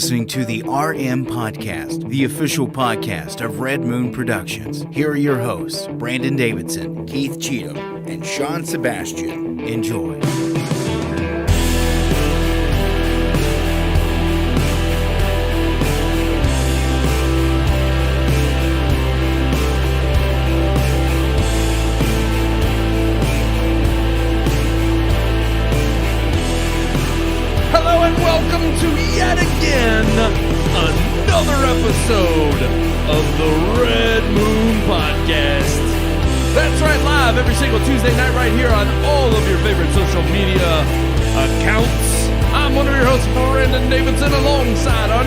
listening to the RMPodcast, the official podcast of Red Moon Productions. Here are your hosts, Brandon Davidson, Keith Cheatham, and Sean Sebastian. Enjoy. Another episode of the Red Moon Podcast. That's right, live every single Tuesday night right here on all of your favorite social media accounts. I'm one of your hosts, Brandon Davidson, alongside our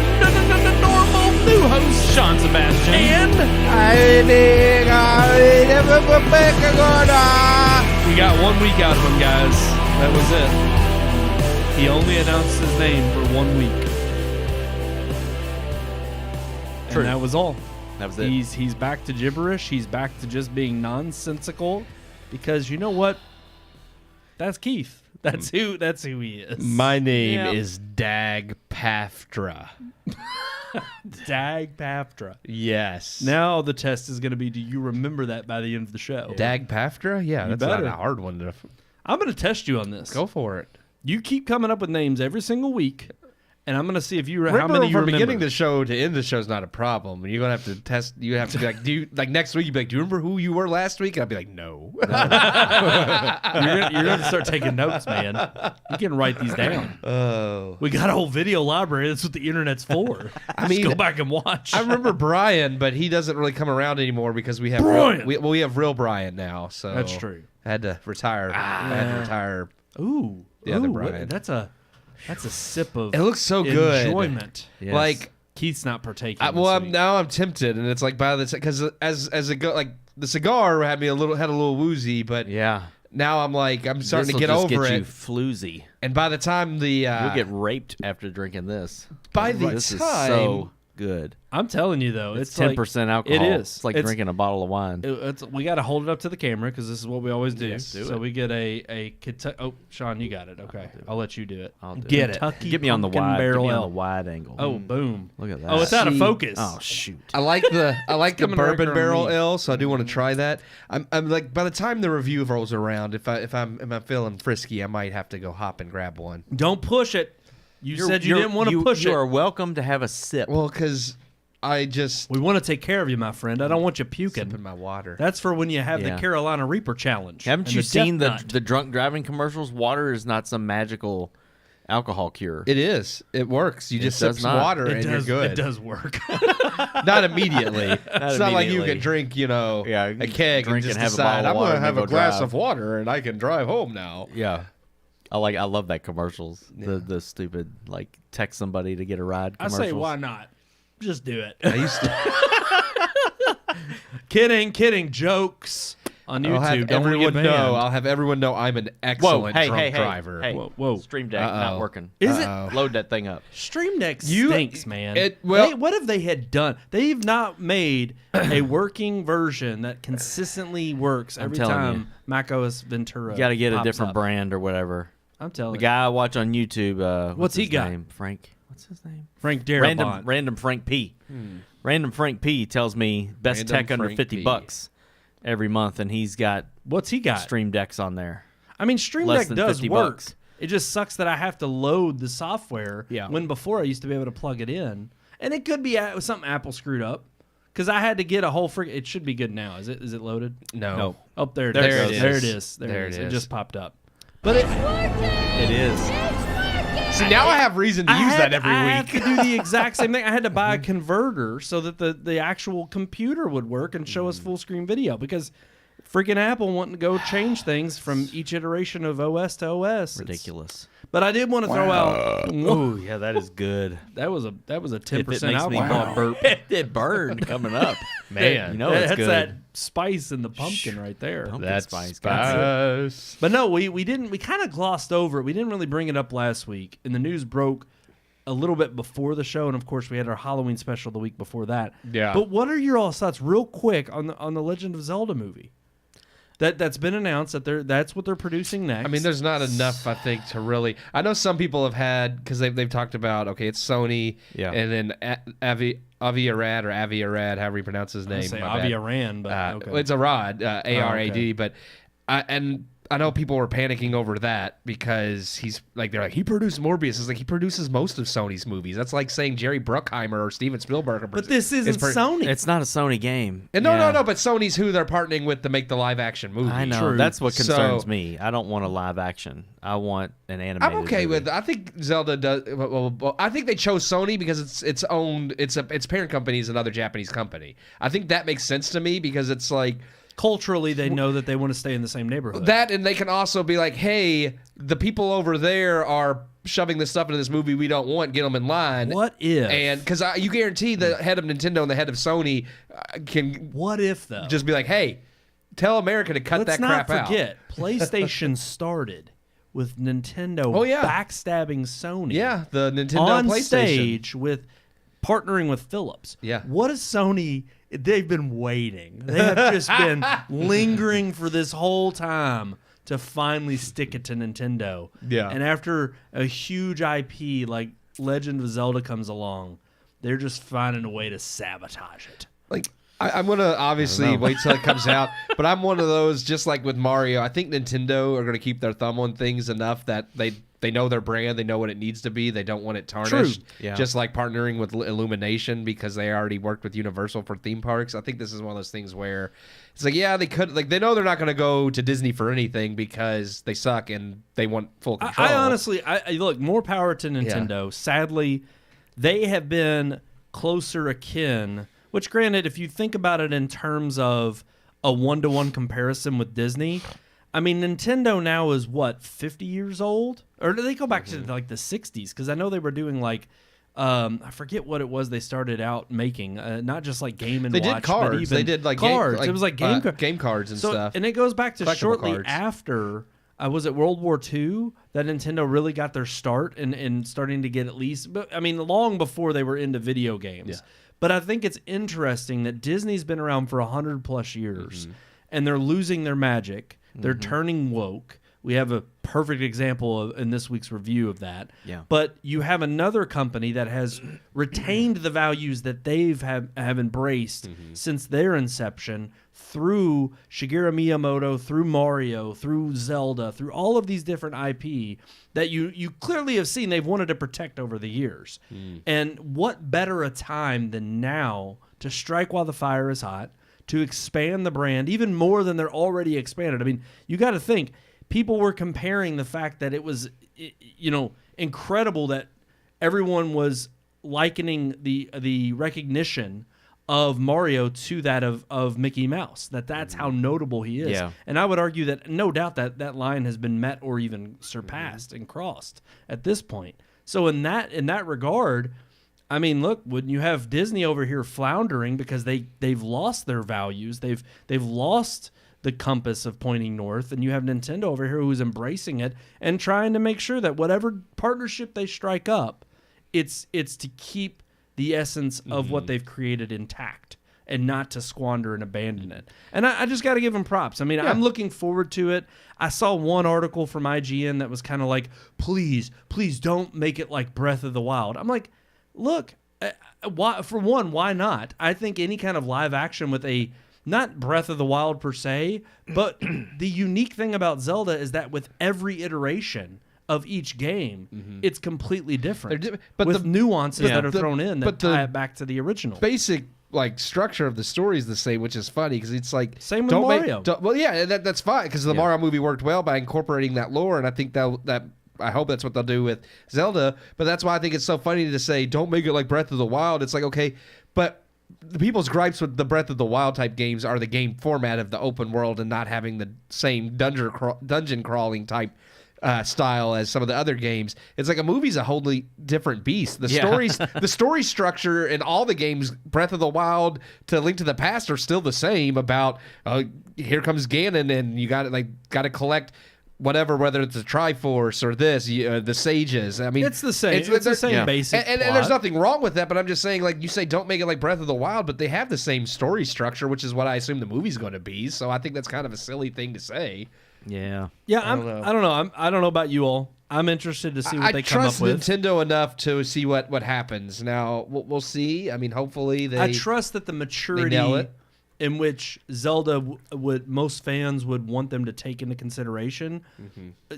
normal new host, Sean Sebastian. And we got 1 week out of him, guys. That was it. He only announced his name for 1 week. True. And that was all. That was it. He's back to gibberish. He's back to just being nonsensical. Because you know what? That's Keith. That's who he is. My name is Dag Paftra. Dag Paftra. Yes. Now the test is going to be, do you remember that by the end of the show? Dag Paftra? Yeah, that's not a hard one. I'm going to test you on this. Go for it. You keep coming up with names every single week. And I'm going to see if how many you remember. Beginning the show to end the show is not a problem. You're going to have to test. You have to be like, next week, you'd be like, do you remember who you were last week? And I'd be like, no. You're going to start taking notes, man. You can write these down. Oh. We got a whole video library. That's what the internet's for. Just go back and watch. I remember Brian, but he doesn't really come around anymore because we have we have real Brian now. So that's true. I had to retire. Ooh. The other Brian. That's a sip of it looks so good. Enjoyment. Yes. Like Keith's not partaking. Now I'm tempted, and it's like by the because as it go, like the cigar had a little woozy, but now I'm starting to get over it. You floozy, and by the time you'll get raped after drinking this. This is so good. I'm telling you though, it's 10% alcohol. It is. It's like drinking a bottle of wine. We got to hold it up to the camera because this is what we always do. Yes, so we get a Kentucky. Oh, Sean, you got it. Okay, I'll let you do it. I'll do get it. Kentucky Get me on the wide. barrel. Get me on the wide angle. Oh, boom! Look at that. Oh, it's out of focus. Oh, shoot! I like the bourbon barrel ale, so I do want to try that. I'm like, by the time the review rolls around, if I'm feeling frisky, I might have to go hop and grab one. Don't push it. You said you didn't want to push it. You are welcome to have a sip. Well, because we want to take care of you, my friend. I don't want you puking. Sipping my water. That's for when you have the Carolina Reaper challenge. Haven't you seen the drunk driving commercials? Water is not some magical alcohol cure. It is. It works. You just sip some water and you're good. It does work. Not immediately. It's not like you can drink, a keg and just decide, I'm going to have a glass of water and I can drive home now. Yeah. I love that commercials. Yeah. The stupid text somebody to get a ride commercials. I say why not? Just do it. I used to. Kidding. Jokes on YouTube. I'll have everyone know I'm an excellent drunk driver. Hey, whoa. Stream Deck not working. Is it? Load that thing up. Stream Deck stinks, man. What if they had done? They've not made a working version that consistently works every time macOS Ventura. You got to get a different brand or whatever. I'm telling you. The guy I watch on YouTube. What's he got? Frank. What's his name? Frank Darabont. Random Frank P. Random Frank P tells me best tech under $50 every month, and he's got what's he got? Stream Decks on there. I mean, Stream Deck does work. It just sucks that I have to load the software. Yeah. When before I used to be able to plug it in, and it could be something Apple screwed up because I had to get a whole It should be good now. Is it loaded? No. Oh, there it is. There it is. It just popped up. But it is. See, now I have reason to use that every week. I have to do the exact same thing. I had to buy a converter so that the actual computer would work and show us full screen video because freaking Apple wanting to go change things from each iteration of OS to OS. Ridiculous. But I did want to throw out. Oh yeah, that is good. That was a 10% alcohol burp. It burned coming up, man. That's good. That spice in the pumpkin right there. That's spice. But no, we didn't. We kind of glossed over it. We didn't really bring it up last week, and the news broke a little bit before the show, and of course we had our Halloween special the week before that. Yeah. But what are your all thoughts, real quick, on the Legend of Zelda movie? That's been announced that's what they're producing next. I mean, there's not enough, I think, to really. I know some people have had because they've talked about it's Sony, and then Aviarad, however you pronounce his name. Say Aviarad, but it's Arad, Arad. Okay. But I know people were panicking over that because they're like, he produced Morbius. It's like he produces most of Sony's movies. That's like saying Jerry Bruckheimer or Steven Spielberg. But this isn't Sony. It's not a Sony game. And no, but Sony's who they're partnering with to make the live action movie. I know. True. That's what concerns me. I don't want a live action. I want an animated I'm okay movie. with. I think Zelda does. Well, I think they chose Sony because it's owned. Its parent company is another Japanese company. I think that makes sense to me because it's like. Culturally, they know that they want to stay in the same neighborhood. That, and they can also be like, hey, the people over there are shoving this stuff into this movie we don't want. Get them in line. What if? And because you guarantee the head of Nintendo and the head of Sony can. What if though? Just be like, hey, tell America to cut that crap out. Let's not forget, PlayStation started with Nintendo backstabbing Sony. Yeah, the Nintendo on PlayStation. stage with partnering with Philips. Yeah. What is Sony? They've been waiting. They have just been lingering for this whole time to finally stick it to Nintendo. Yeah. And after a huge IP like Legend of Zelda comes along, they're just finding a way to sabotage it. Like, I'm going to obviously wait till it comes out, but I'm one of those, just like with Mario, I think Nintendo are going to keep their thumb on things enough that they know their brand, they know what it needs to be, they don't want it tarnished. True. Yeah. Just like partnering with Illumination because they already worked with Universal for theme parks. I think this is one of those things where it's like, yeah, they could, like, they know they're not going to go to Disney for anything because they suck and they want full control. I honestly, look, more power to Nintendo. Yeah. Sadly, they have been closer akin. Which, granted, if you think about it in terms of a one-to-one comparison with Disney, I mean, Nintendo now is, 50 years old? Or do they go back to, like, the 60s? Because I know they were doing, like, I forget what it was they started out making. Not just, like, Game & Watch. They did cards. But even they did, like, cards. It was, like, game cards and stuff. And it goes back to shortly cards. after... was it World War II that Nintendo really got their start and starting to get at least... But I mean, long before they were into video games. Yeah. But I think it's interesting that Disney's been around for 100+ years, and they're losing their magic. They're turning woke. We have a perfect example in this week's review of that. Yeah. But you have another company that has retained the values that they've have embraced since their inception through Shigeru Miyamoto, through Mario, through Zelda, through all of these different IP that you clearly have seen they've wanted to protect over the years. And what better a time than now to strike while the fire is hot, to expand the brand even more than they're already expanded. I mean, you got to think, people were comparing the fact that it was, incredible that everyone was likening the recognition of Mario to that of Mickey Mouse. That's how notable he is. Yeah. And I would argue that no doubt that line has been met or even surpassed and crossed at this point. So in that regard, I mean, look, when you have Disney over here floundering because they've lost their values, they've lost the compass of pointing north, and you have Nintendo over here who's embracing it and trying to make sure that whatever partnership they strike up, it's to keep the essence of what they've created intact and not to squander and abandon it. And I just got to give them props. I mean, I'm looking forward to it. I saw one article from IGN that was kind of like, please don't make it like Breath of the Wild. I'm like, look, why not? I think any kind of live action with not Breath of the Wild per se, but the unique thing about Zelda is that with every iteration of each game, it's completely different. But with nuances that are the- thrown in that but the tie it back to the original. Basic like structure of the story is the same, which is funny because it's like Same with Mario. That's fine because the Mario movie worked well by incorporating that lore, and I think that I hope that's what they'll do with Zelda. But that's why I think it's so funny to say don't make it like Breath of the Wild. It's like, okay, but the people's gripes with the Breath of the Wild type games are the game format of the open world and not having the same dungeon crawling type style as some of the other games. It's like a movie's a wholly different beast. The story structure in all the games, Breath of the Wild to Link to the Past, are still the same. About here comes Ganon, and you got to collect whatever, whether it's the Triforce or the Sages. I mean, it's the same. It's the same basic. And there's nothing wrong with that. But I'm just saying, like you say, don't make it like Breath of the Wild, but they have the same story structure, which is what I assume the movie's going to be. So I think that's kind of a silly thing to say. Yeah. I don't know. I don't know about you all. I'm interested to see what they come up with. I trust Nintendo enough to see what happens. Now we'll see. I mean, hopefully I trust that the maturity in which Zelda would most fans would want them to take into consideration,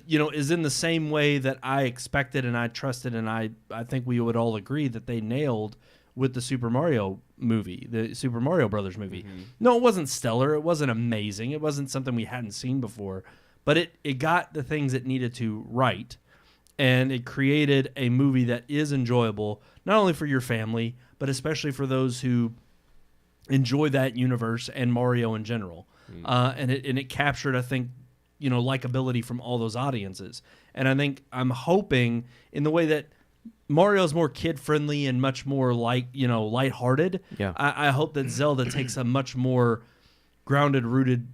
is in the same way that I expected and I trusted, and I think we would all agree that they nailed with the Super Mario movie, the Super Mario Brothers movie. No, it wasn't stellar. It wasn't amazing. It wasn't something we hadn't seen before, but it got the things it needed to right, and it created a movie that is enjoyable, not only for your family, but especially for those who enjoy that universe and Mario in general. And it captured, I think, likability from all those audiences. And I think I'm hoping in the way that Mario's more kid-friendly and much more lighthearted. Yeah. I hope that Zelda takes a much more grounded, rooted,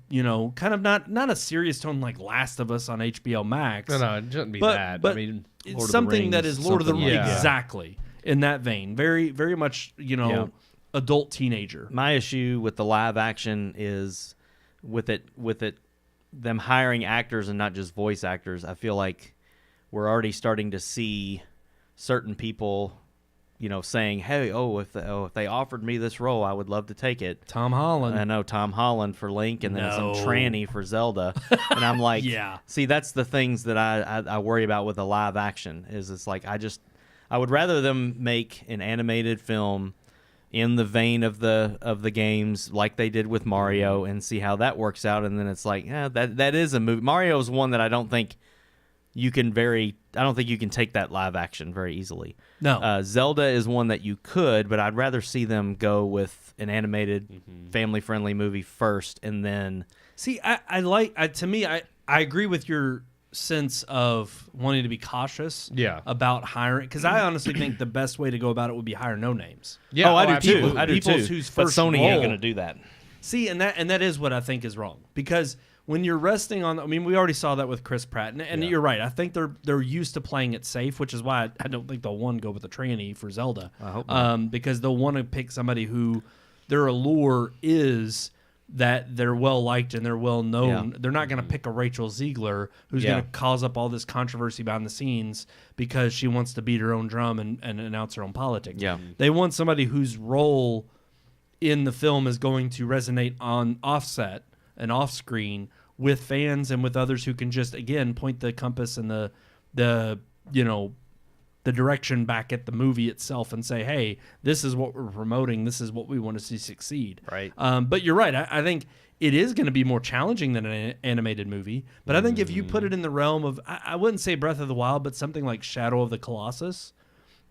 kind of not a serious tone like Last of Us on HBO Max. No, it shouldn't be that. But I mean, it's something that is Lord of the Rings. Exactly. In that vein. Very, very much, adult teenager. My issue with the live action is with them hiring actors and not just voice actors. I feel like we're already starting to see certain people, saying, "Hey, if they offered me this role, I would love to take it." Tom Holland. I know Tom Holland for Link, and then some tranny for Zelda, and I'm like, yeah. See, that's the things that I worry about with a live action. Is it's like I would rather them make an animated film in the vein of the games like they did with Mario and see how that works out, and then it's like, that is a movie. Mario is one that I don't think you can take that live action very easily. No. Zelda is one that you could, but I'd rather see them go with an animated family-friendly movie first and then see. I agree with your sense of wanting to be cautious about hiring, because I honestly think the best way to go about it would be hire no names. I do too. But Sony ain't going to do that. See, and that is what I think is wrong, because when you're resting on, we already saw that with Chris Pratt, and you're right. I think they're used to playing it safe, which is why I don't think they'll go with a tranny for Zelda. I hope not. Because they'll want to pick somebody who their allure is that they're well liked and they're well known. Yeah. They're not going to pick a Rachel Ziegler who's going to cause up all this controversy behind the scenes because she wants to beat her own drum and announce her own politics. Yeah. They want somebody whose role in the film is going to resonate on offset and off screen with fans and with others who can just, again, point the compass and the direction back at the movie itself and say, hey, this is what we're promoting. This is what we want to see succeed. Right. But you're right. I think it is going to be more challenging than an animated movie. But I think if you put it in the realm of, I wouldn't say Breath of the Wild, but something like Shadow of the Colossus,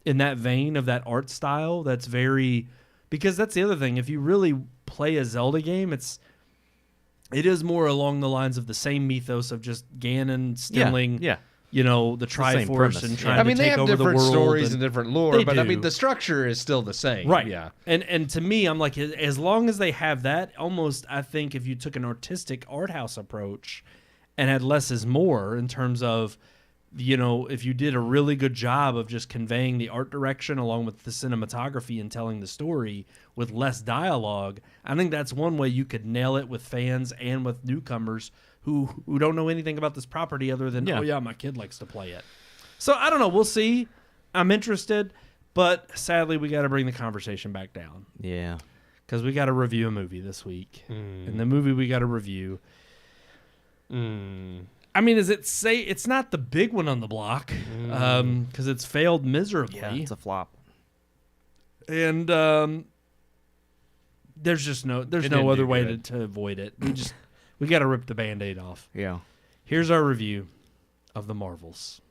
in that vein of that art style, that's very, because that's the other thing. If you really play a Zelda game, it is more along the lines of the same mythos of just Ganon stealing. Yeah. The Triforce and trying to take over the world. they have different stories and different lore, but do. the structure is still the same. Right. Yeah. And to me, I'm like, as long as they have that, almost I think if you took an artistic art house approach and had less is more in terms of, if you did a really good job of just conveying the art direction along with the cinematography and telling the story with less dialogue, I think that's one way you could nail it with fans and with newcomers who don't know anything about this property other than, my kid likes to play it. So I don't know. We'll see. I'm interested, but sadly we got to bring the conversation back down. Yeah. Because we got to review a movie this week. And the movie we got to review, it's not the big one on the block because it's failed miserably. Yeah, it's a flop. And there's no other way to avoid it. We got to rip the Band-Aid off. Yeah. Here's our review of The Marvels.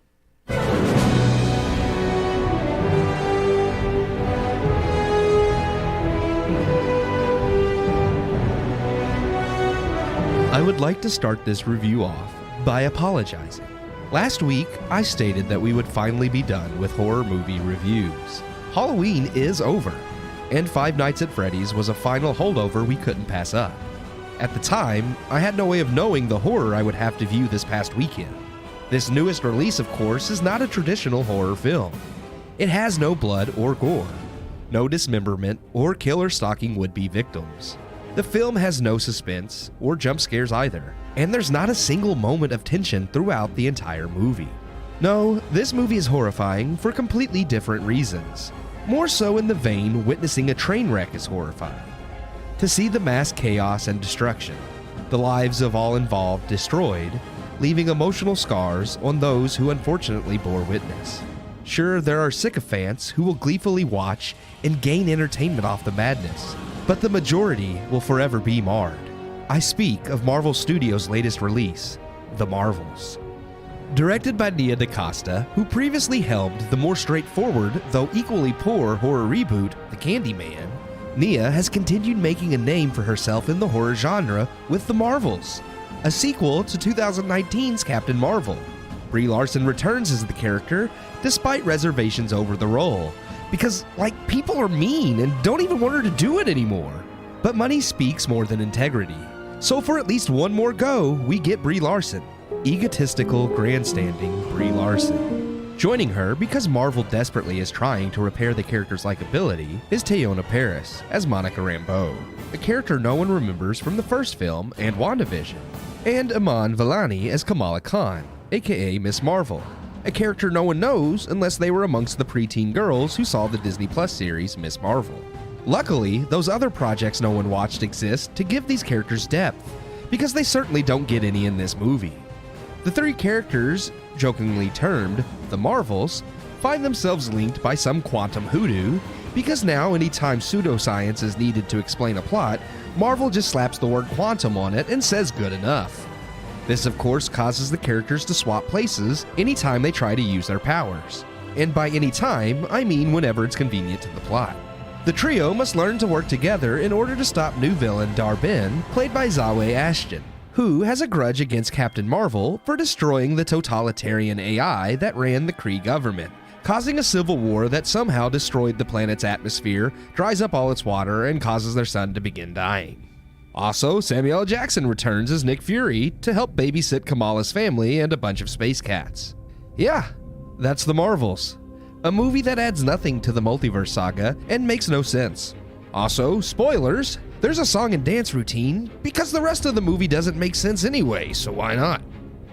I would like to start this review off by apologizing. Last week, I stated that we would finally be done with horror movie reviews. Halloween is over, and Five Nights at Freddy's was a final holdover we couldn't pass up. At the time, I had no way of knowing the horror I would have to view this past weekend. This newest release, of course, is not a traditional horror film. It has no blood or gore, no dismemberment or kill or stalking would-be victims. The film has no suspense or jump scares either, and there's not a single moment of tension throughout the entire movie. No, this movie is horrifying for completely different reasons. More so in the vein witnessing a train wreck is horrifying. To see the mass chaos and destruction, the lives of all involved destroyed, leaving emotional scars on those who unfortunately bore witness. Sure, there are sycophants who will gleefully watch and gain entertainment off the madness, but the majority will forever be marred. I speak of Marvel Studios' latest release, The Marvels. Directed by Nia DaCosta, who previously helmed the more straightforward, though equally poor horror reboot, The Candyman, Nia has continued making a name for herself in the horror genre with The Marvels, a sequel to 2019's Captain Marvel. Brie Larson returns as the character, despite reservations over the role, because, people are mean and don't even want her to do it anymore. But money speaks more than integrity. So for at least one more go, we get Brie Larson. Egotistical, grandstanding Brie Larson. Joining her, because Marvel desperately is trying to repair the character's likability, is Teyonah Parris as Monica Rambeau, a character no one remembers from the first film and WandaVision, and Iman Vellani as Kamala Khan, aka Miss Marvel, a character no one knows unless they were amongst the preteen girls who saw the Disney Plus series Miss Marvel. Luckily, those other projects no one watched exist to give these characters depth, because they certainly don't get any in this movie. The three characters, jokingly termed the Marvels, find themselves linked by some quantum hoodoo, because now anytime pseudoscience is needed to explain a plot, Marvel just slaps the word quantum on it and says good enough. This, of course, causes the characters to swap places anytime they try to use their powers. And by any time, I mean whenever it's convenient to the plot. The trio must learn to work together in order to stop new villain Dar-Benn, played by Zawe Ashton, who has a grudge against Captain Marvel for destroying the totalitarian AI that ran the Kree government, causing a civil war that somehow destroyed the planet's atmosphere, dries up all its water, and causes their sun to begin dying. Also, Samuel L. Jackson returns as Nick Fury to help babysit Kamala's family and a bunch of space cats. Yeah, that's The Marvels. A movie that adds nothing to the multiverse saga and makes no sense. Also, spoilers, there's a song and dance routine because the rest of the movie doesn't make sense anyway, so why not?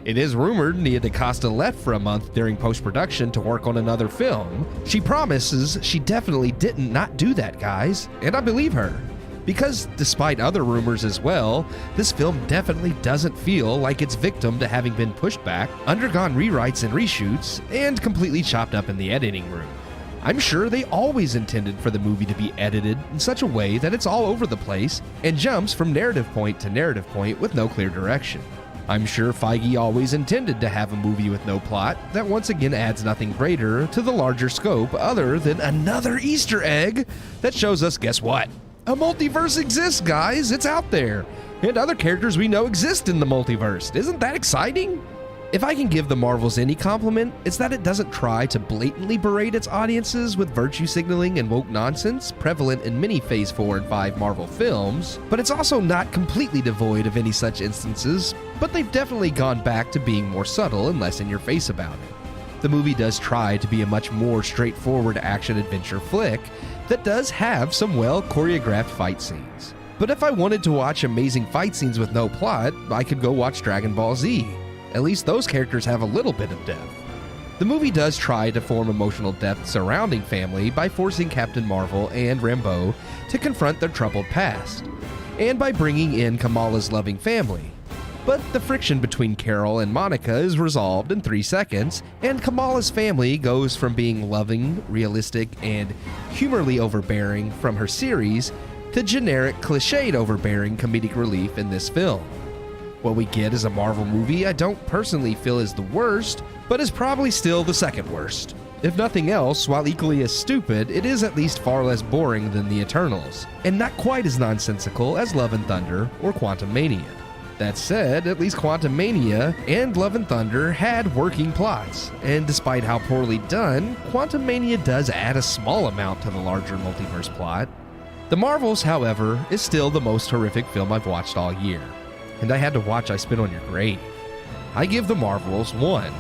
It is rumored Nia DaCosta left for a month during post-production to work on another film. She promises she definitely didn't not do that, guys, and I believe her. Because, despite other rumors as well, this film definitely doesn't feel like it's victim to having been pushed back, undergone rewrites and reshoots, and completely chopped up in the editing room. I'm sure they always intended for the movie to be edited in such a way that it's all over the place and jumps from narrative point to narrative point with no clear direction. I'm sure Feige always intended to have a movie with no plot that once again adds nothing greater to the larger scope other than another Easter egg that shows us, guess what? A multiverse exists, guys. It's out there. And other characters we know exist in the multiverse. Isn't that exciting? If I can give The Marvels any compliment, it's that it doesn't try to blatantly berate its audiences with virtue signaling and woke nonsense prevalent in many Phase 4 and 5 Marvel films, but it's also not completely devoid of any such instances, but they've definitely gone back to being more subtle and less in your face about it. The movie does try to be a much more straightforward action-adventure flick that does have some well-choreographed fight scenes. But if I wanted to watch amazing fight scenes with no plot, I could go watch Dragon Ball Z. At least those characters have a little bit of depth. The movie does try to form emotional depth surrounding family by forcing Captain Marvel and Rambeau to confront their troubled past, and by bringing in Kamala's loving family. But the friction between Carol and Monica is resolved in 3 seconds, and Kamala's family goes from being loving, realistic, and humorly overbearing from her series to generic, cliched overbearing comedic relief in this film. What we get is a Marvel movie I don't personally feel is the worst, but is probably still the second worst. If nothing else, while equally as stupid, it is at least far less boring than the Eternals, and not quite as nonsensical as Love and Thunder or Quantumania. That said, at least Quantumania and Love and Thunder had working plots, and despite how poorly done, Quantumania does add a small amount to the larger multiverse plot. The Marvels, however, is still the most horrific film I've watched all year. And I had to watch I Spit on Your Grave. I give The Marvels 1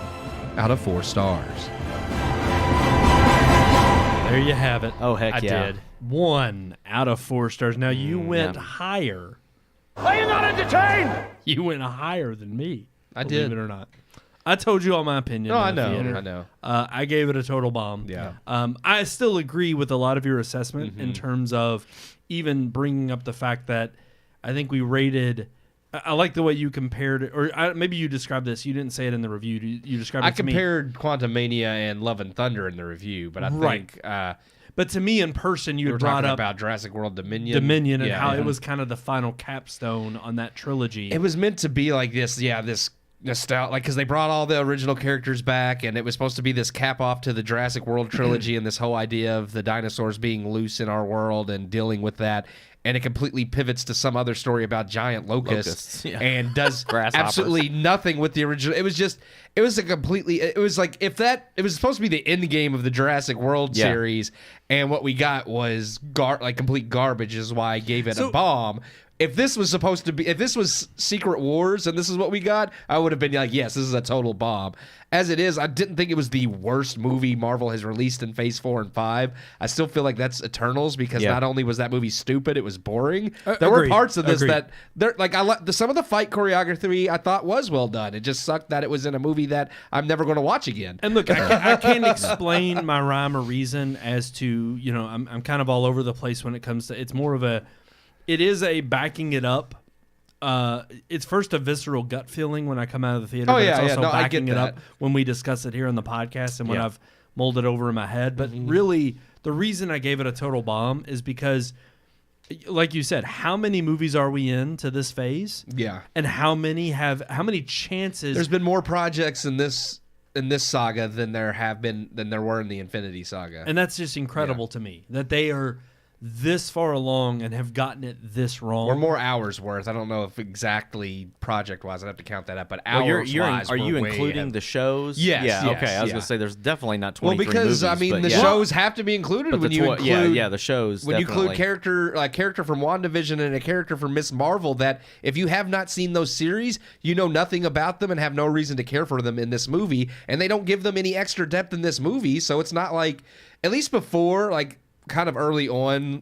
out of 4 stars. There you have it. Oh, heck I yeah. did. 1 out of 4 stars. Now, you went higher. Are you not entertained? You went higher than me. I believe did. it or not. I told you all my opinion. No, in I the know. theater. I know. I gave it a total bomb. Yeah. I still agree with a lot of your assessment in terms of even bringing up the fact that I think we rated. I like the way you compared it, or maybe you described this. You didn't say it in the review. You described it I to me. compared Quantum Mania and Love and Thunder in the review, but I think But to me, in person, you we were had brought talking up about Jurassic World Dominion. and how it was kind of the final capstone on that trilogy. It was meant to be like this, this nostalgia, like because they brought all the original characters back, and it was supposed to be this cap off to the Jurassic World trilogy and this whole idea of the dinosaurs being loose in our world and dealing with that. And it completely pivots to some other story about giant locusts and does absolutely nothing with the original. It was like it was supposed to be the end game of the Jurassic World series, and what we got was complete garbage. Is why I gave it a bomb. If this was Secret Wars and this is what we got, I would have been like, yes, this is a total bomb. As it is, I didn't think it was the worst movie Marvel has released in Phase 4 and 5. I still feel like that's Eternals because not only was that movie stupid, it was boring. There were parts of this that some of the fight choreography I thought was well done. It just sucked that it was in a movie that I'm never going to watch again. And look, I can't explain my rhyme or reason as to, I'm kind of all over the place when it comes to, it's more of it is a backing it up. It's first a visceral gut feeling when I come out of the theater. But it's also backing it up when we discuss it here on the podcast and when I've mulled it over in my head. But really, the reason I gave it a total bomb is because, like you said, how many movies are we in to this phase? Yeah. And how many chances? There's been more projects in this saga than there were in the Infinity Saga. And that's just incredible to me that they are this far along and have gotten it this wrong. Or more hours worth. I don't know if exactly project-wise. I'd have to count that up. But hours-wise, are you including the shows? Yes. Yeah, okay. I was going to say there's definitely not 23 movies. Well, because, movies, the shows have to be included when you include... the shows, when definitely. you include character from WandaVision and a character from Miss Marvel that if you have not seen those series, you know nothing about them and have no reason to care for them in this movie. And they don't give them any extra depth in this movie. So it's not like... At least before, kind of early on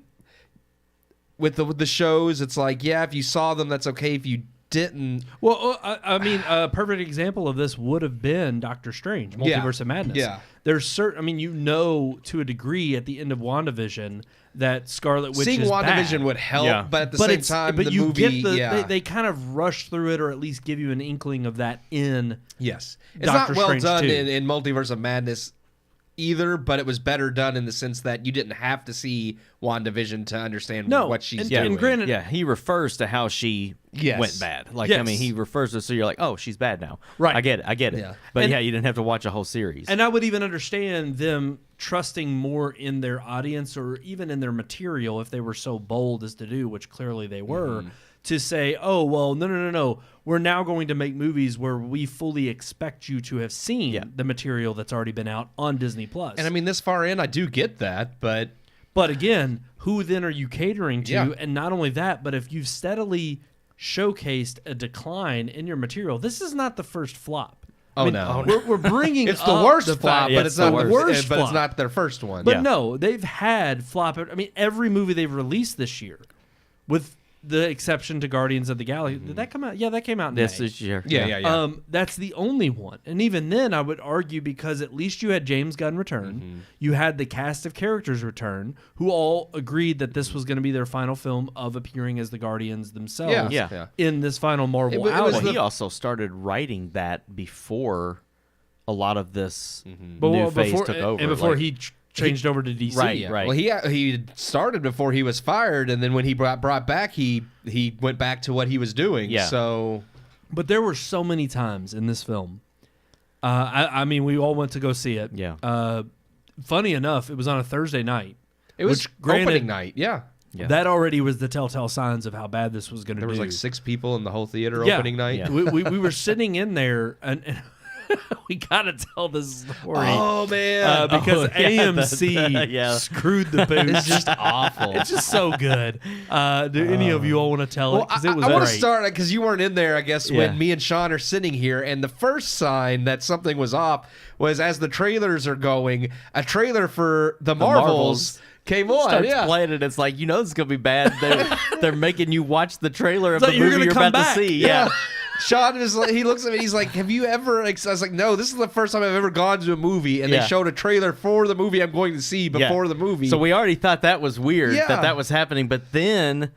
with the shows, it's like, if you saw them, that's okay. If you didn't... Well, I mean, a perfect example of this would have been Doctor Strange, Multiverse of Madness. Yeah. There's to a degree at the end of WandaVision that Scarlet Witch Seeing is WandaVision bad. would help, but at the same time, but the you movie... get they kind of rush through it or at least give you an inkling of that in Yes. It's Doctor not well Strange done 2. in Multiverse of Madness either, but it was better done in the sense that you didn't have to see WandaVision to understand what she's doing. And granted, he refers to how she went bad. He refers to so you're like, oh, she's bad now. Right. I get it. Yeah. But you didn't have to watch a whole series. And I would even understand them trusting more in their audience or even in their material if they were so bold as to do, which clearly they were, to say, oh, well, no. We're now going to make movies where we fully expect you to have seen the material that's already been out on Disney+. And I mean, this far in, I do get that, but... But again, who then are you catering to? Yeah. And not only that, but if you've steadily showcased a decline in your material, this is not the first flop. No. We're bringing it's the up worst the flop, fact- but it's not the worst but it's flop. not their first one. But no, they've had flop. I mean, every movie they've released this year, with the exception to Guardians of the Galaxy. Did that come out? Yeah, that came out in May. this year. Yeah. That's the only one. And even then, I would argue because at least you had James Gunn return. You had the cast of characters return who all agreed that this was going to be their final film of appearing as the Guardians themselves in this final Marvel album. He also started writing that before a lot of this new phase took over. And before he changed over to DC. Right. Well, he started before he was fired, and then when he brought back, he went back to what he was doing. Yeah. So, but there were so many times in this film. I mean, we all went to go see it. Yeah. Funny enough, it was on a Thursday night. it was opening night. Yeah. That already was the telltale signs of how bad this was going to be. There was 6 people in the whole theater opening night. We were sitting in there, and we gotta tell this story. Oh man, Because yeah, AMC screwed the boots. it's just awful. It's just so good. Do any of you all want to tell it? Well, Because it was I want to great. start because you weren't in there, I guess, Yeah. when me and Sean are sitting here, and the first sign that something was off was as the trailers are going, a trailer for the Marvels came on. Starts Yeah. playing it. It's like, you know, this is gonna be bad. They're making you watch the trailer of It's the like you're movie gonna you're come about back. to see. Yeah. Sean is like, he looks at me, he's like, have you ever, I was like, no, this is the first time I've ever gone to a movie, and Yeah. they showed a trailer for the movie I'm going to see before the movie. So we already thought that was weird Yeah. that was happening, but then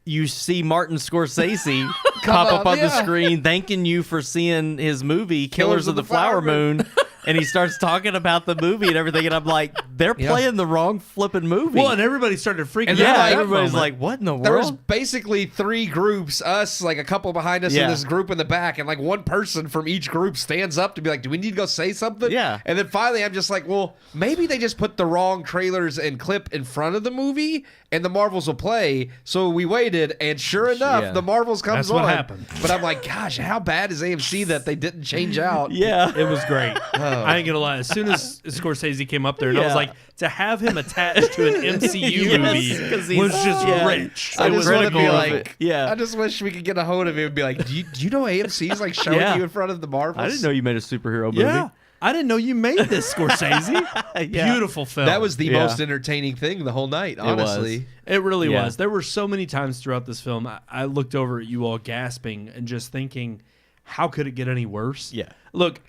you see Martin Scorsese pop up on the yeah. screen thanking you for seeing his movie Killers of the Flower Moon. And he starts talking about the movie and everything, and I'm like, they're playing the wrong flipping movie. Well, and everybody started freaking And out. they're yeah, like- at that everybody's moment. like, what in the there was world? basically three groups, us, like a couple behind us, Yeah. and this group in the back, and like one person from each group stands up to be like, do we need to go say something? Yeah. And then finally I'm just like, well, maybe they just put the wrong trailers and clip in front of the movie, and the Marvels will play. So we waited, and sure enough, Yeah. the Marvels comes That's what on. happened. But I'm like, gosh, how bad is AMC that they didn't change out? Yeah. It was great. I ain't gonna lie. As soon as Scorsese came up there, and I was Yeah. like, to have him attached to an MCU Yes, movie 'cause he's- was just yeah. rich. I It was just want to be critical of like, it. Yeah. I just wish we could get a hold of him and be like, do you know AMC's like showing Yeah. you in front of the Marvels? I didn't know you made a superhero movie. Yeah, I didn't know you made this, Scorsese. Yeah. Beautiful film. That was the Yeah. most entertaining thing the whole night, was. honestly. It really Yeah. was. There were so many times throughout this film I looked over at you all gasping and just thinking, how could it get any worse? Yeah. Look,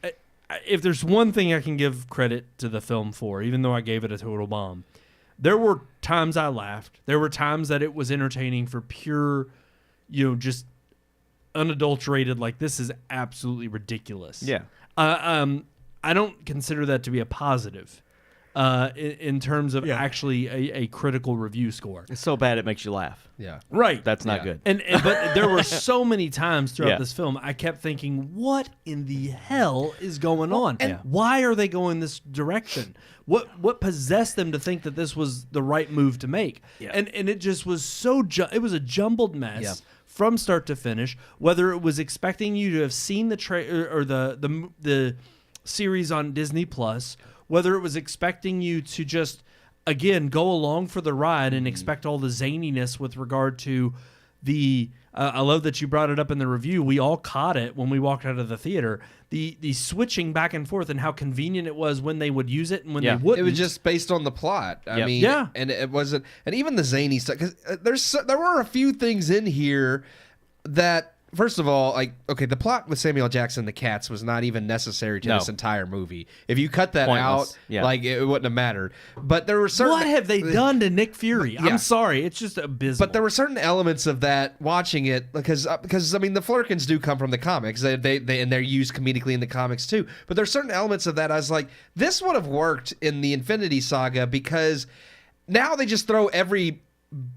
if there's one thing I can give credit to the film for, even though I gave it a total bomb, there were times I laughed. There were times that it was entertaining for pure, just unadulterated, like, this is absolutely ridiculous. Yeah. I don't consider that to be a positive in terms of actually a critical review score. It's so bad it makes you laugh. Yeah. Right. That's not Yeah. good. And but there were so many times throughout Yeah. this film I kept thinking, what in the hell is going on? and- Why are they going this direction? What possessed them to think that this was the right move to make? Yeah. And it just was so it was a jumbled mess. Yeah. From start to finish, whether it was expecting you to have seen the trailer or the series on Disney Plus, whether it was expecting you to just again go along for the ride and expect all the zaniness with regard to the I love that you brought it up in the review. We all caught it when we walked out of the theater. The switching back and forth and how convenient it was when they would use it and when Yeah. they wouldn't. It was just based on the plot. I Yep. mean, Yeah. and it wasn't, and even the zany stuff. Because there were a few things in here that, first of all, like, okay, the plot with Samuel Jackson, the cats, was not even necessary to No. this entire movie. If you cut that Pointless. out, Yeah. like, it wouldn't have mattered. But there were certain. what have they done to Nick Fury? Yeah. I'm sorry, it's just abysmal. But there were certain elements of that watching it because I mean the Flurkins do come from the comics. They and they're used comedically in the comics too. But there's certain elements of that I was like, this would have worked in the Infinity Saga because now they just throw every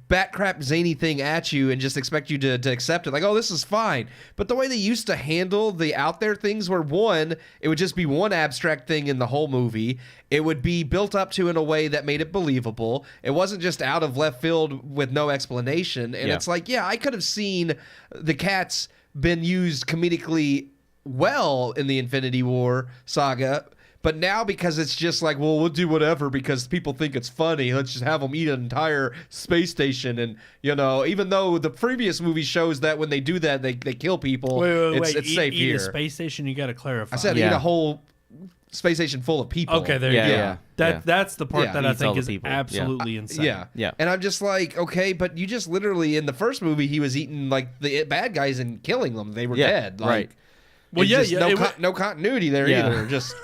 bat crap zany thing at you and just expect you to accept it, like, oh, this is fine. But the way they used to handle the out there things were, one, it would just be one abstract thing in the whole movie. It would be built up to in a way that made it believable. It wasn't just out of left field with no explanation. And Yeah. it's like, yeah, I could have seen the cats been used comedically well in the Infinity War saga. But now, because it's just like, well, we'll do whatever because people think it's funny. Let's just have them eat an entire space station. And, even though the previous movie shows that when they do that, they kill people. It's safe eat here. a space station. You got to clarify. I said Yeah. eat a whole space station full of people. okay, there Yeah, you go. yeah, yeah. That's the part Yeah. that I Eats all think the is people. Yeah. absolutely insane. Yeah. Yeah. And I'm just like, okay, but you just literally, in the first movie, he was eating, like, the bad guys and killing them. They were Yeah, dead. Like, right. Well, it's yeah, just yeah, no continuity there Yeah. either. Just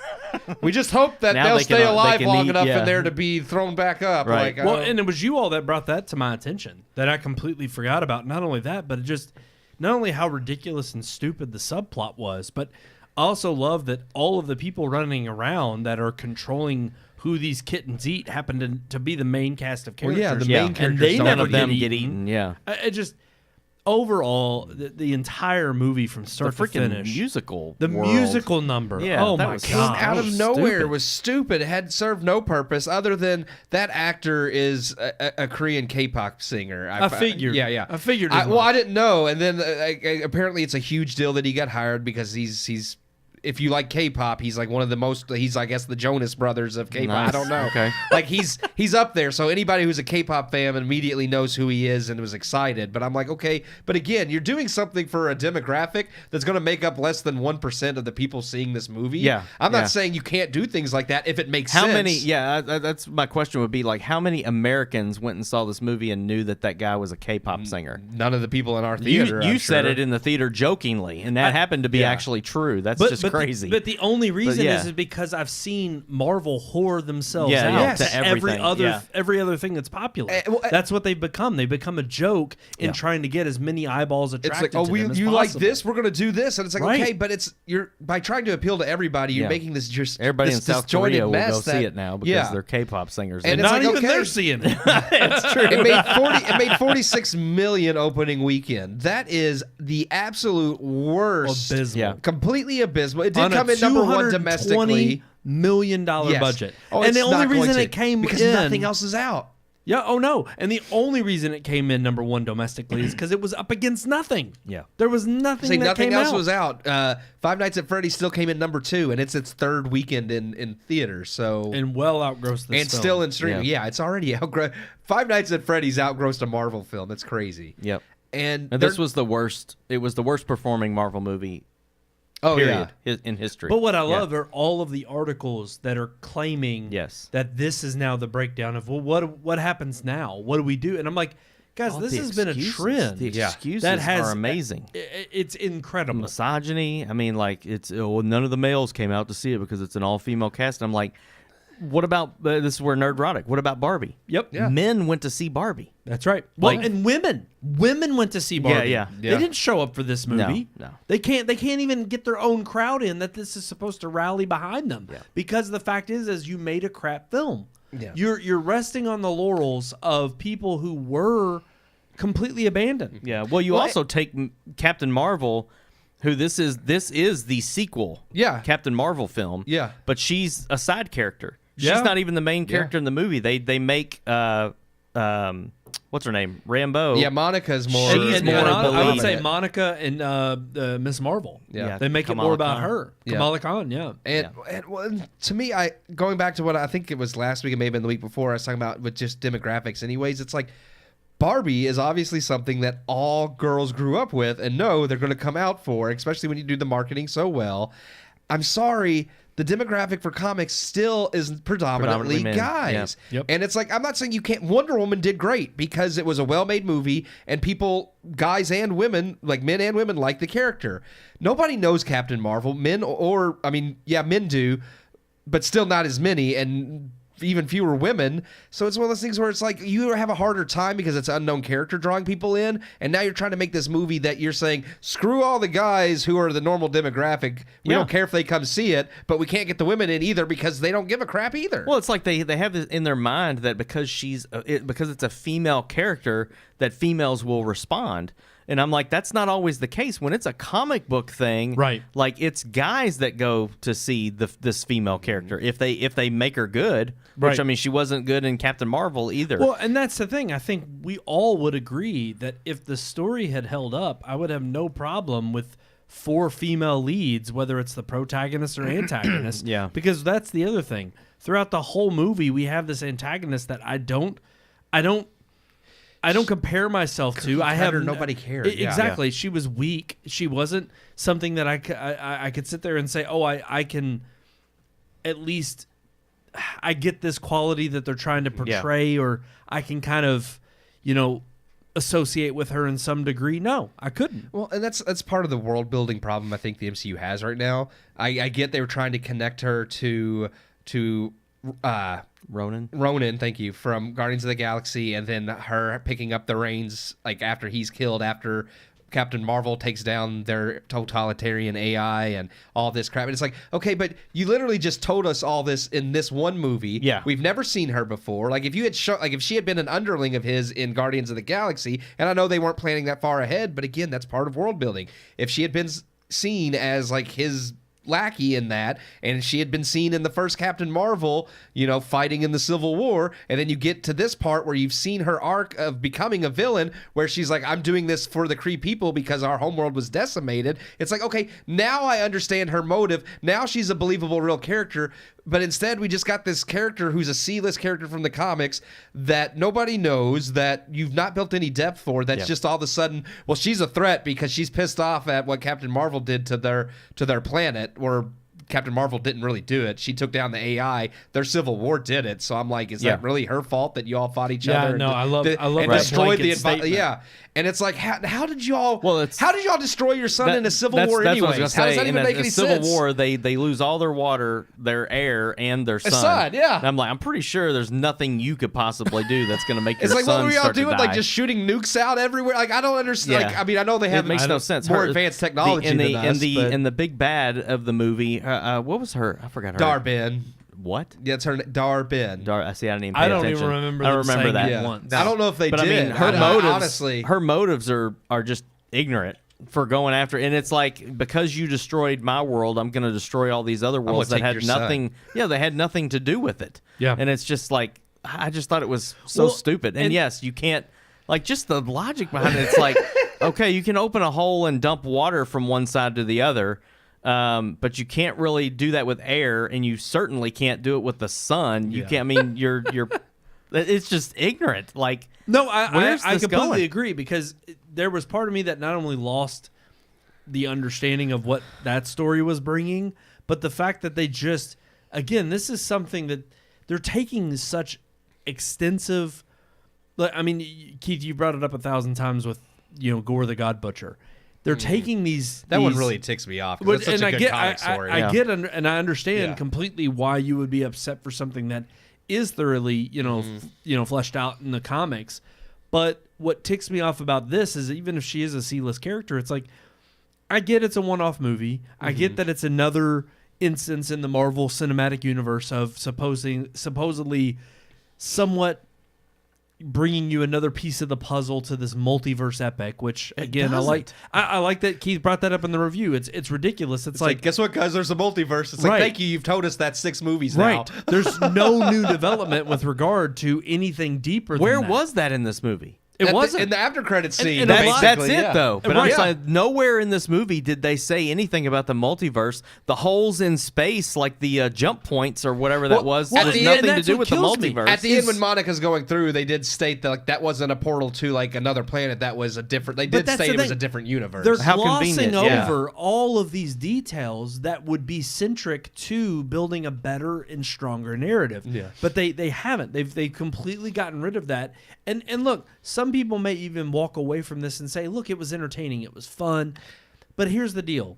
we just hope that Now they'll they stay can, alive they can long eat, enough yeah. in there to be thrown back up. Right. Like, Well, and it was you all that brought that to my attention that I completely forgot about. Not only that, but it just not only how ridiculous and stupid the subplot was, but I also love that all of the people running around that are controlling who these kittens eat happen to be the main cast of Well, characters. yeah, the main and characters they don't never None of them get get eaten. eaten. Yeah. I just overall the entire movie from The start to freaking finish, musical. the world. musical number. Yeah, oh that my was god, out that of was nowhere stupid. was stupid. It had served no purpose other than that actor is a Korean K-pop singer. I figured. Yeah. I figured as Well, much. I didn't know, and then apparently it's a huge deal that he got hired because he's if you like K-pop, he's like one of the most. He's I guess the Jonas Brothers of K-pop. Nice. I don't know. Okay. Like he's up there. So anybody who's a K-pop fan immediately knows who he is and was excited. But I'm like, okay. But again, you're doing something for a demographic that's going to make up less than 1% of the people seeing this movie. Yeah. I'm not saying you can't do things like that if it makes How sense. many? Yeah, that's my question. Would be like, how many Americans went and saw this movie and knew that guy was a K-pop singer? None of the people in our theater. You I'm said sure. it in the theater jokingly, and that happened to be actually true. That's just crazy. But the only reason yeah. is because I've seen Marvel whore themselves Yeah, out yeah, to to everything, every other thing that's popular. Well, That's what they've become. They become a joke in trying to get as many eyeballs It's attracted like, to them as you like possible. this? We're going to do this, and it's like, Right. okay, but you're by trying to appeal to everybody, you're Yeah. making this just Everybody this in South disjointed Korea will mess go that, see it now because they're K-pop singers. And And it's not like, even okay. they're seeing it. it's true. It made 46 million opening weekend. That is the absolute worst. Abysmal. Yeah. Completely abysmal. It did On come a in number one $220 domestically. million Yes. budget. Oh, and it's the only not going reason to, it came because in nothing else is out. Yeah, oh no. And the only reason it came in number one domestically is because it was up against nothing. Yeah. There was nothing Say that nothing came else out. was out. Five Nights at Freddy's still came in number 2, and it's its third weekend in theaters. So And well outgrossed this and film. still in streaming. Yeah. Yeah, it's already outgrown. Five Nights at Freddy's outgrossed a Marvel film. It's crazy. Yep. And And this was the worst. It was the worst performing Marvel movie. oh Period. In history. But what I Yeah. love are all of the articles that are claiming Yes. that this is now the breakdown of, well, what happens now? What do we do? And I'm like, guys, Oh, this the has been a excuses. trend. The excuses that has, are amazing. It's incredible. Misogyny. I mean, like none of the males came out to see it because it's an all-female cast. And I'm like, what about this is where Nerdrotic? What about Barbie? Yep. Yeah. Men went to see Barbie. That's right. Well, Like- and women went to see Barbie. Yeah. They didn't show up for this movie. No. They can't even get their own crowd in that this is supposed to rally behind them. Because the fact is you made a crap film. Yeah. You're resting on the laurels of people who were completely abandoned. Yeah. Well, you also take Captain Marvel, who this is the sequel. Yeah. Captain Marvel film. Yeah. But she's a side character. Yeah. She's not even the main character in the movie. They make what's her name? Rambo. Yeah, Monica's more. She's And more I would believe say it. Monica and Miss Marvel. Yeah. They make Kamala it more about Khan. her. Yeah. Kamala Khan, yeah. And well, to me, going back to what I think it was last week, and maybe in the week before, I was talking about with just demographics. Anyways, it's like Barbie is obviously something that all girls grew up with and know they're going to come out for, especially when you do the marketing so well. I'm sorry. The demographic for comics still is predominantly men. guys. Yeah. Yep. And it's like, I'm not saying you can't. Wonder Woman did great because it was a well-made movie and people, guys and women, like men and women, like the character. Nobody knows Captain Marvel. Men men do, but still not as many and even fewer women. So it's one of those things where it's like you have a harder time because it's an unknown character drawing people in, and now you're trying to make this movie that you're saying screw all the guys who are the normal demographic. We don't care if they come see it, but we can't get the women in either because they don't give a crap either. Well, it's like they have this in their mind that because because it's a female character that females will respond. And I'm like, that's not always the case. When it's a comic book thing, Right. like it's guys that go to see this female character if they make her good. Which Right. I mean, she wasn't good in Captain Marvel either. Well, and that's the thing. I think we all would agree that if the story had held up, I would have no problem with 4 female leads, whether it's the protagonist or antagonist. Yeah. Because that's the other thing. Throughout the whole movie, we have this antagonist that I don't compare myself to. I have nobody cared. Yeah. Exactly. She was weak. She wasn't something that I could sit there and say, oh, I can at least I get this quality that they're trying to portray, or I can kind of, associate with her in some degree. No, I couldn't. Well, and that's part of the world building problem I think the MCU has right now. I get they were trying to connect her to Ronan, thank you, from Guardians of the Galaxy, and then her picking up the reins like after he's killed, after Captain Marvel takes down their totalitarian AI and all this crap. And it's like, okay, but you literally just told us all this in this one movie. Yeah. We've never seen her before. Like if you had if she had been an underling of his in Guardians of the Galaxy, and I know they weren't planning that far ahead, but again, that's part of world building. If she had been seen as like his lackey in that, and she had been seen in the first Captain Marvel, fighting in the Civil War, and then you get to this part where you've seen her arc of becoming a villain, where she's like, I'm doing this for the Kree people because our homeworld was decimated. It's like, okay, now I understand her motive. Now she's a believable real character, but instead we just got this character who's a C-list character from the comics that nobody knows, that you've not built any depth for, that's just all of a sudden, well, she's a threat because she's pissed off at what Captain Marvel did to their planet, or Captain Marvel didn't really do it. She took down the AI. Their Civil War did it. So I'm like, is that really her fault that you all fought each other? No, I love and that destroyed the statement. Yeah, and it's like, how did y'all destroy your son in a Civil War that's anyways? What I was how does that in even make any Civil sense? War, they lose all their water, their air, and their sun. Yeah. And I'm like, I'm pretty sure there's nothing you could possibly do that's going to make your It's like, son what were y'all start to doing? die. Like just shooting nukes out everywhere? Like I don't understand. Yeah. Like, I mean, I know they have it makes no sense. more advanced technology than us. And the big bad of the movie, what was her? I forgot her. Dar-Ben. What? Yeah, it's her Dar-Ben. I see. I didn't even pay I don't attention. even remember. I them remember saying that. it once. I don't know if they But did. I mean, her I motives. honestly, her motives are just ignorant for going after. And it's like, because you destroyed my world, I'm going to destroy all these other worlds that had nothing. Yeah, they had nothing to do with it. Yeah. And it's just like, I just thought it was so stupid. And yes, you can't, like, just the logic behind it. It's like, okay, you can open a hole and dump water from one side to the other. But you can't really do that with air, and you certainly can't do it with the sun. You can't. I mean, you're. It's just ignorant. Like, no, I completely going? agree, because there was part of me that not only lost the understanding of what that story was bringing, but the fact that they just, again, this is something that they're taking such extensive. I mean, Keith, you brought it up 1,000 times with Gore the God Butcher. They're taking these. That one really ticks me off. It's such a good comic story. I get and I understand completely why you would be upset for something that is thoroughly, fleshed out in the comics. But what ticks me off about this is, even if she is a C-list character, it's like, I get it's a one-off movie. I get that it's another instance in the Marvel Cinematic Universe of supposedly somewhat bringing you another piece of the puzzle to this multiverse epic, which again, I like that Keith brought that up in the review. It's ridiculous. It's like, guess what, guys? There's a multiverse. It's like, thank you. You've told us that 6 movies now. Right. There's no new development with regard to anything deeper than where that. was that in this movie? It wasn't. In the after credits scene. And That's it, though. But Right. I'm saying, nowhere in this movie did they say anything about the multiverse. The holes in space, like the jump points or whatever that was, well, has and nothing to that's do what with the kills me. multiverse. At the end, when Monica's going through, they did state that that wasn't a portal to like another planet. That was a different. They did state it was a different universe. They're How glossing convenient, yeah. over all of these details that would be centric to building a better and stronger narrative. Yeah. But they haven't. They've completely gotten rid of that. And look, some people may even walk away from this and say, look, it was entertaining, it was fun. But here's the deal.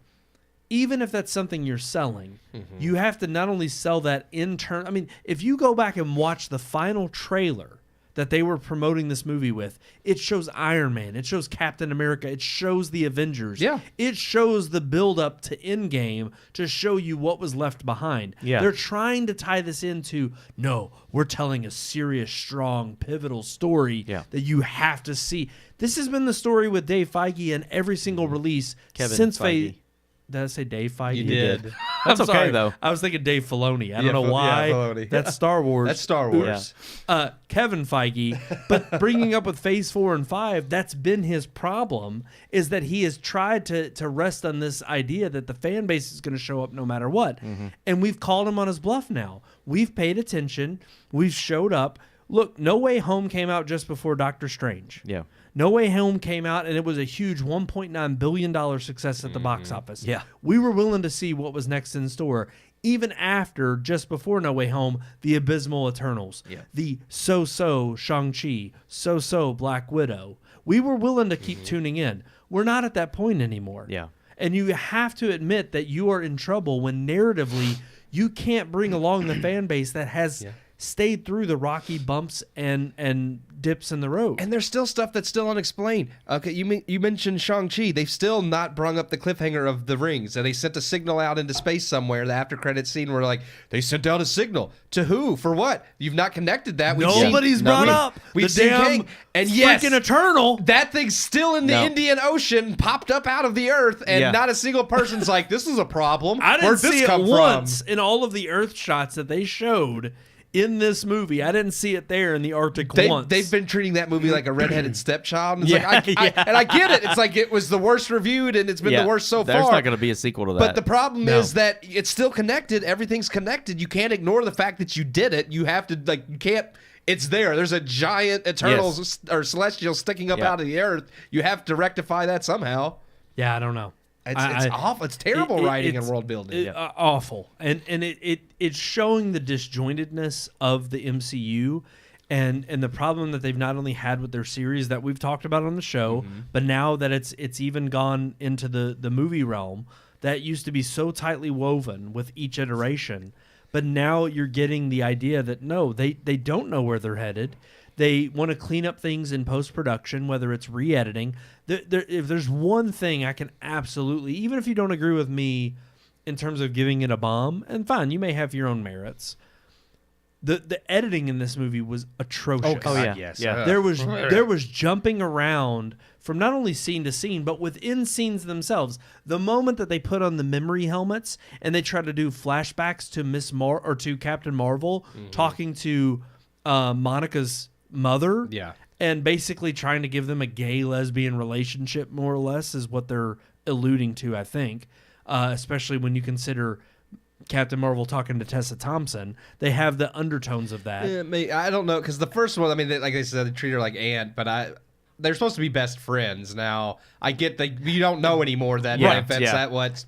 Even if that's something you're selling, you have to not only sell that in turn. I mean, if you go back and watch the final trailer that they were promoting this movie with, it shows Iron Man, it shows Captain America, it shows the Avengers. Yeah. It shows the build up to Endgame to show you what was left behind. Yeah. They're trying to tie this into, no, we're telling a serious, strong, pivotal story that you have to see. This has been the story with Dave Feige in every single release Kevin since Feige. Did I say Dave Feige? You did. That's I'm okay, sorry. though. I was thinking Dave Filoni. I don't know why. Filoni. That's Star Wars. That's Star Wars. Kevin Feige. But bringing up with Phase 4 and 5, that's been his problem, is that he has tried to rest on this idea that the fan base is going to show up no matter what. And we've called him on his bluff now. We've paid attention. We've showed up. Look, No Way Home came out just before Doctor Strange. Yeah. No Way Home came out, and it was a huge $1.9 billion success at the box office. Yeah. We were willing to see what was next in store, even after, just before No Way Home, the abysmal Eternals, the so-so Shang-Chi, so-so Black Widow. We were willing to keep tuning in. We're not at that point anymore. Yeah. And you have to admit that you are in trouble when narratively you can't bring along the fan base that has stayed through the rocky bumps and dips in the road. And there's still stuff that's still unexplained. Okay, you mentioned Shang-Chi. They've still not brung up the cliffhanger of the rings. And they sent a signal out into space somewhere. The after credit scene where like they sent out a signal to who for what? You've not connected that. Nobody's brought up We've the seen damn Kang. And yes, freaking Eternal. that thing's still in the Indian Ocean, popped up out of the earth, and not a single person's like, "This is a problem." I didn't Where'd see this it come once from? in all of the Earth shots that they showed in this movie. I didn't see it there in the Arctic once. They've been treating that movie like a redheaded stepchild. And it's and I get it. It's like it was the worst reviewed, and it's been the worst so far. There's not going to be a sequel to that. But the problem is that it's still connected. Everything's connected. You can't ignore the fact that you did it. You have to you can't. It's there. There's a giant eternal or celestial sticking up out of the earth. You have to rectify that somehow. Yeah, I don't know. It's awful. It's terrible writing and world building. Awful. And it's showing the disjointedness of the MCU and the problem that they've not only had with their series that we've talked about on the show, but now that it's even gone into the movie realm that used to be so tightly woven with each iteration. But now you're getting the idea that no, they don't know where they're headed. They want to clean up things in post-production, whether it's re-editing. If there's one thing I can absolutely, even if you don't agree with me in terms of giving it a bomb, and fine, you may have your own merits, the editing in this movie was atrocious. Oh God, yes. Yeah. There was jumping around from not only scene to scene, but within scenes themselves. The moment that they put on the memory helmets and they try to do flashbacks to to Captain Marvel talking to Monica's mother, and basically trying to give them a gay lesbian relationship, more or less, is what they're alluding to, I think. Especially when you consider Captain Marvel talking to Tessa Thompson, they have the undertones of that. I don't know, because the first one, I mean, like I said, they treat her like aunt, but they're supposed to be best friends. Now, I get that you don't know anymore that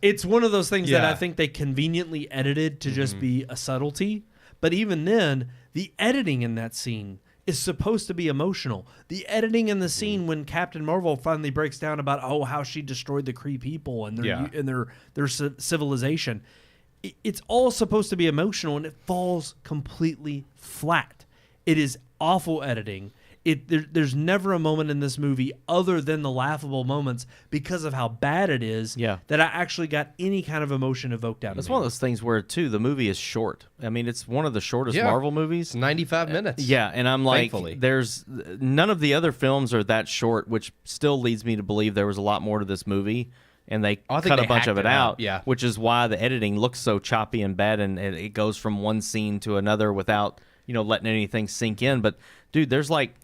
It's one of those things that I think they conveniently edited to just be a subtlety. But even then, the editing in that scene is supposed to be emotional. The editing in the scene when Captain Marvel finally breaks down about how she destroyed the Kree people and their civilization, it's all supposed to be emotional, and it falls completely flat. It is awful editing. There's never a moment in this movie other than the laughable moments because of how bad it is that I actually got any kind of emotion evoked out of me. It's one of those things where, too, the movie is short. I mean, it's one of the shortest Marvel movies. It's 95 minutes. Yeah, and I'm like, Thankfully. there's none of the other films are that short, which still leads me to believe there was a lot more to this movie, and they cut a bunch of it out, which is why the editing looks so choppy and bad, and it goes from one scene to another without letting anything sink in. But, dude, there's like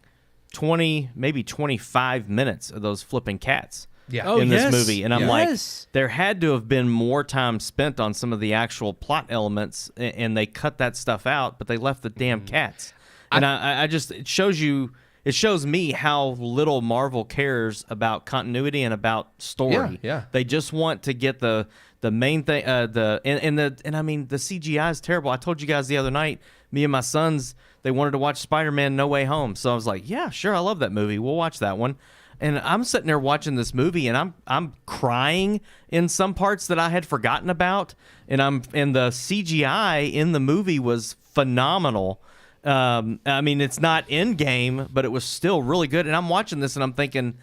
20, maybe 25 minutes of those flipping cats in this movie. And I'm like, there had to have been more time spent on some of the actual plot elements, and they cut that stuff out, but they left the damn cats. And I just, it shows me how little Marvel cares about continuity and about story. They just want to get the main thing, and I mean, the CGI is terrible. I told you guys the other night, me and my sons, they wanted to watch Spider-Man No Way Home. So I was like, yeah, sure, I love that movie. We'll watch that one. And I'm sitting there watching this movie, and I'm crying in some parts that I had forgotten about. And the CGI in the movie was phenomenal. I mean, it's not in game, but it was still really good. And I'm watching this, and I'm thinking,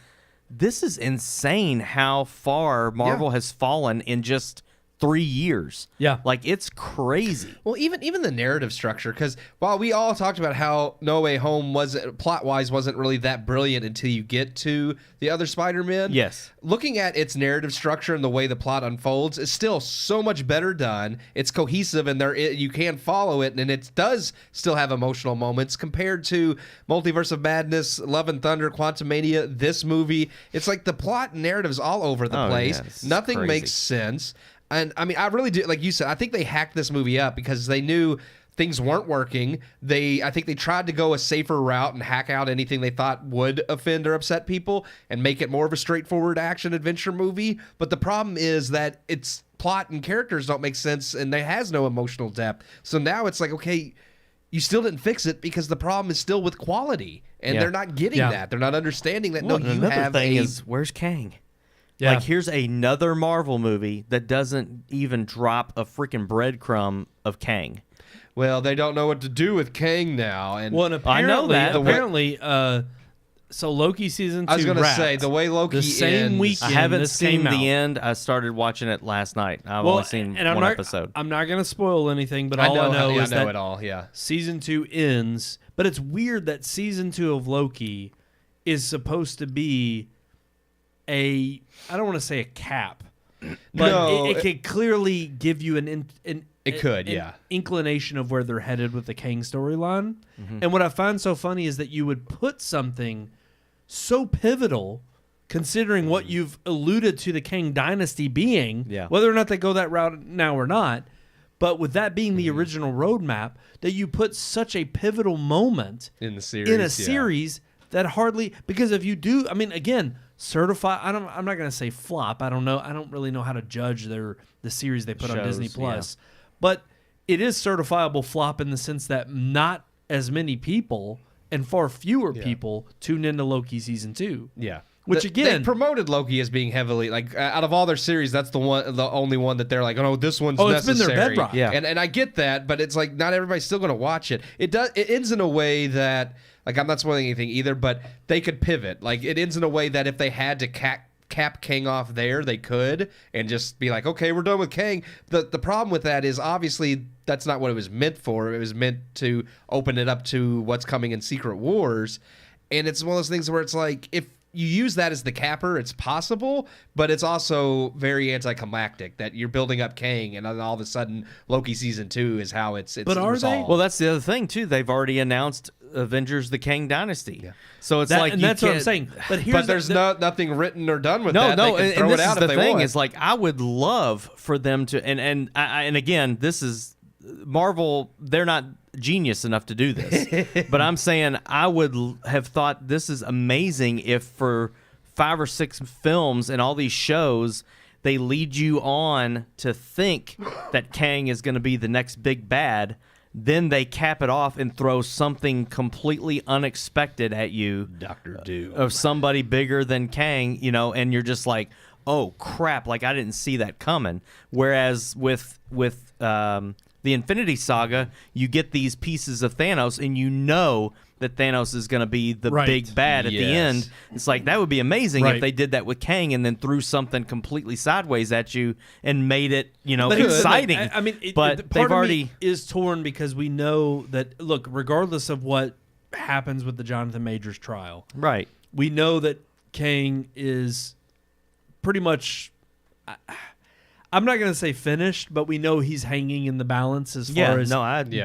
this is insane how far Marvel has fallen in just 3 years. Like, it's crazy. Well, even the narrative structure, because while we all talked about how No Way Home plot-wise wasn't really that brilliant until you get to the other Spider-Man. Looking at its narrative structure and the way the plot unfolds is still so much better done. It's cohesive, and you can follow it, and it does still have emotional moments compared to Multiverse of Madness, Love and Thunder, Quantumania, this movie. It's like the plot and narrative is all over the place. Nothing makes sense. And I mean, I really do, like you said, I think they hacked this movie up because they knew things weren't working. I think they tried to go a safer route and hack out anything they thought would offend or upset people and make it more of a straightforward action adventure movie. But the problem is that its plot and characters don't make sense, and it has no emotional depth. So now it's like, okay, you still didn't fix it because the problem is still with quality, and they're not getting that. They're not understanding that. Well, another thing is, where's Kang? Like, here's another Marvel movie that doesn't even drop a freaking breadcrumb of Kang. well, they don't know what to do with Kang now. And Well, and I know that. Apparently, so Loki season 2 I was going to wrapped say, the way Loki the same ends, weekend. I haven't this seen came out. the end. I started watching it last night. I've only seen one episode. I'm not going to spoil anything, but all I know is that it all. Yeah, season 2 ends. But it's weird that season 2 of Loki is supposed to be I don't want to say a cap, but it could clearly give you an inclination of where they're headed with the Kang storyline. Mm-hmm. And what I find so funny is that you would put something so pivotal, considering what you've alluded to the Kang dynasty being, whether or not they go that route now or not, but with that being the original roadmap, that you put such a pivotal moment in the series, that hardly, because if you do, I mean, again, I'm not going to say flop. I don't know. I don't really know how to judge the series they put on Disney Plus, but it is certifiable flop in the sense that not as many people and far fewer people tuned into Loki season 2. Yeah. Which again, they promoted Loki as being heavily out of all their series, that's the only one that they're like, oh, this one's necessary. It's been their bedrock. Yeah, and I get that, but it's like not everybody's still going to watch it. It ends in a way that, like, I'm not spoiling anything either, but they could pivot. Like, it ends in a way that if they had to cap Kang off there, they could, and just be like, okay, we're done with Kang. The problem with that is obviously that's not what it was meant for. It was meant to open it up to what's coming in Secret Wars, and it's one of those things where it's like, if you use that as the capper, it's possible, but it's also very anticlimactic that you're building up Kang, and then all of a sudden Loki season 2 is how it's but are resolved. they? Well, that's the other thing too. They've already announced Avengers: The Kang Dynasty. Yeah. So it's that's what I'm saying. But there's nothing written or done with that. No, they can throw it out if they want. thing is, like, I would love for them to, and again, this is Marvel. They're not genius enough to do this, but I'm saying I would have thought this is amazing if for 5 or 6 films and all these shows they lead you on to think that Kang is going to be the next big bad, then they cap it off and throw something completely unexpected at you, Dr. Doom, of somebody bigger than Kang, and you're just like, oh crap, like I didn't see that coming. Whereas with the Infinity Saga, you get these pieces of Thanos, and you know that Thanos is going to be the big bad at the end. It's like, that would be amazing if they did that with Kang and then threw something completely sideways at you and made it, exciting. I mean, but they've already is torn because we know that, look, regardless of what happens with the Jonathan Majors trial, right? We know that Kang is pretty much. I'm not going to say finished, but we know he's hanging in the balance as far as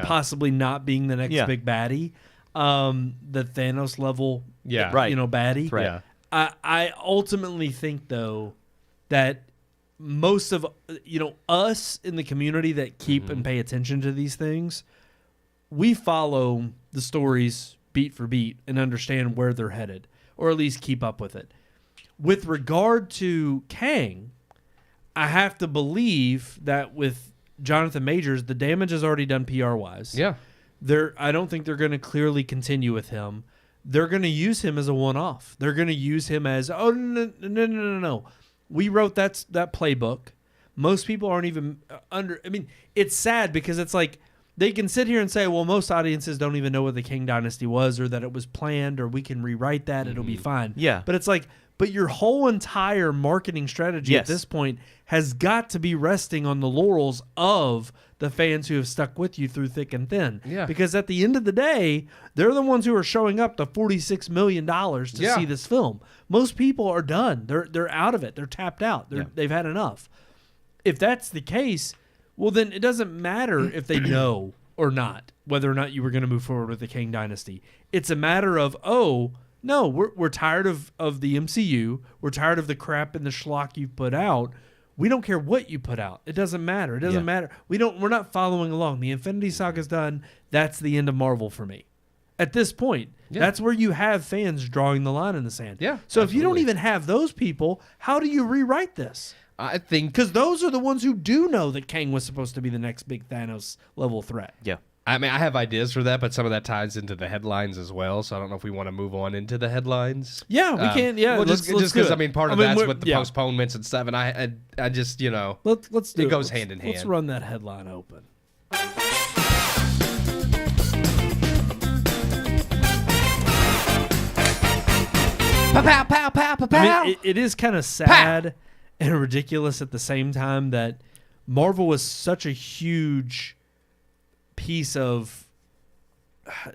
possibly not being the next big baddie, the Thanos level, baddie. Right. I ultimately think, though, that most of us in the community that keep and pay attention to these things, we follow the stories beat for beat and understand where they're headed, or at least keep up with it. With regard to Kang, I have to believe that with Jonathan Majors, the damage is already done PR-wise. Yeah. I don't think they're going to clearly continue with him. They're going to use him as a one-off. They're going to use him as, no. We wrote that playbook. Most people aren't even it's sad because it's like they can sit here and say, well, most audiences don't even know what the Kang Dynasty was or that it was planned or we can rewrite that. It'll be fine. Yeah. But it's like, but your whole entire marketing strategy at this point has got to be resting on the laurels of the fans who have stuck with you through thick and thin. Yeah. Because at the end of the day, they're the ones who are showing up to $46 million to see this film. Most people are done. They're out of it. They're tapped out. They've had enough. If that's the case, well, then it doesn't matter if they know or not whether or not you were going to move forward with the Kang Dynasty. It's a matter of, no, we're tired of the MCU. We're tired of the crap and the schlock you've put out. We don't care what you put out. It doesn't matter. It doesn't matter. We're not following along. The Infinity Saga's done. That's the end of Marvel for me. At this point, that's where you have fans drawing the line in the sand. Yeah. So if you don't even have those people, how do you rewrite this? I think because those are the ones who do know that Kang was supposed to be the next big Thanos level threat. Yeah. I mean, I have ideas for that, but some of that ties into the headlines as well. So I don't know if we want to move on into the headlines. Yeah, we can. Yeah, well, just because part of that's with the yeah. postponements and stuff, and I just let's do it goes hand in hand. Let's run that headline open. Pow, pow, pow, pow, pow. I mean, it is kind of sad and ridiculous at the same time that Marvel was such a huge piece of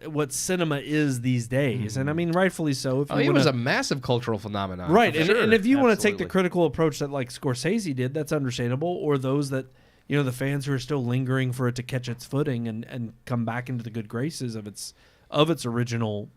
what cinema is these days, and I mean rightfully so. It was a massive cultural phenomenon, right? for And, sure. and if you want to take Absolutely. the critical approach that like Scorsese did, that's understandable. Or those that the fans who are still lingering for it to catch its footing and come back into the good graces of its original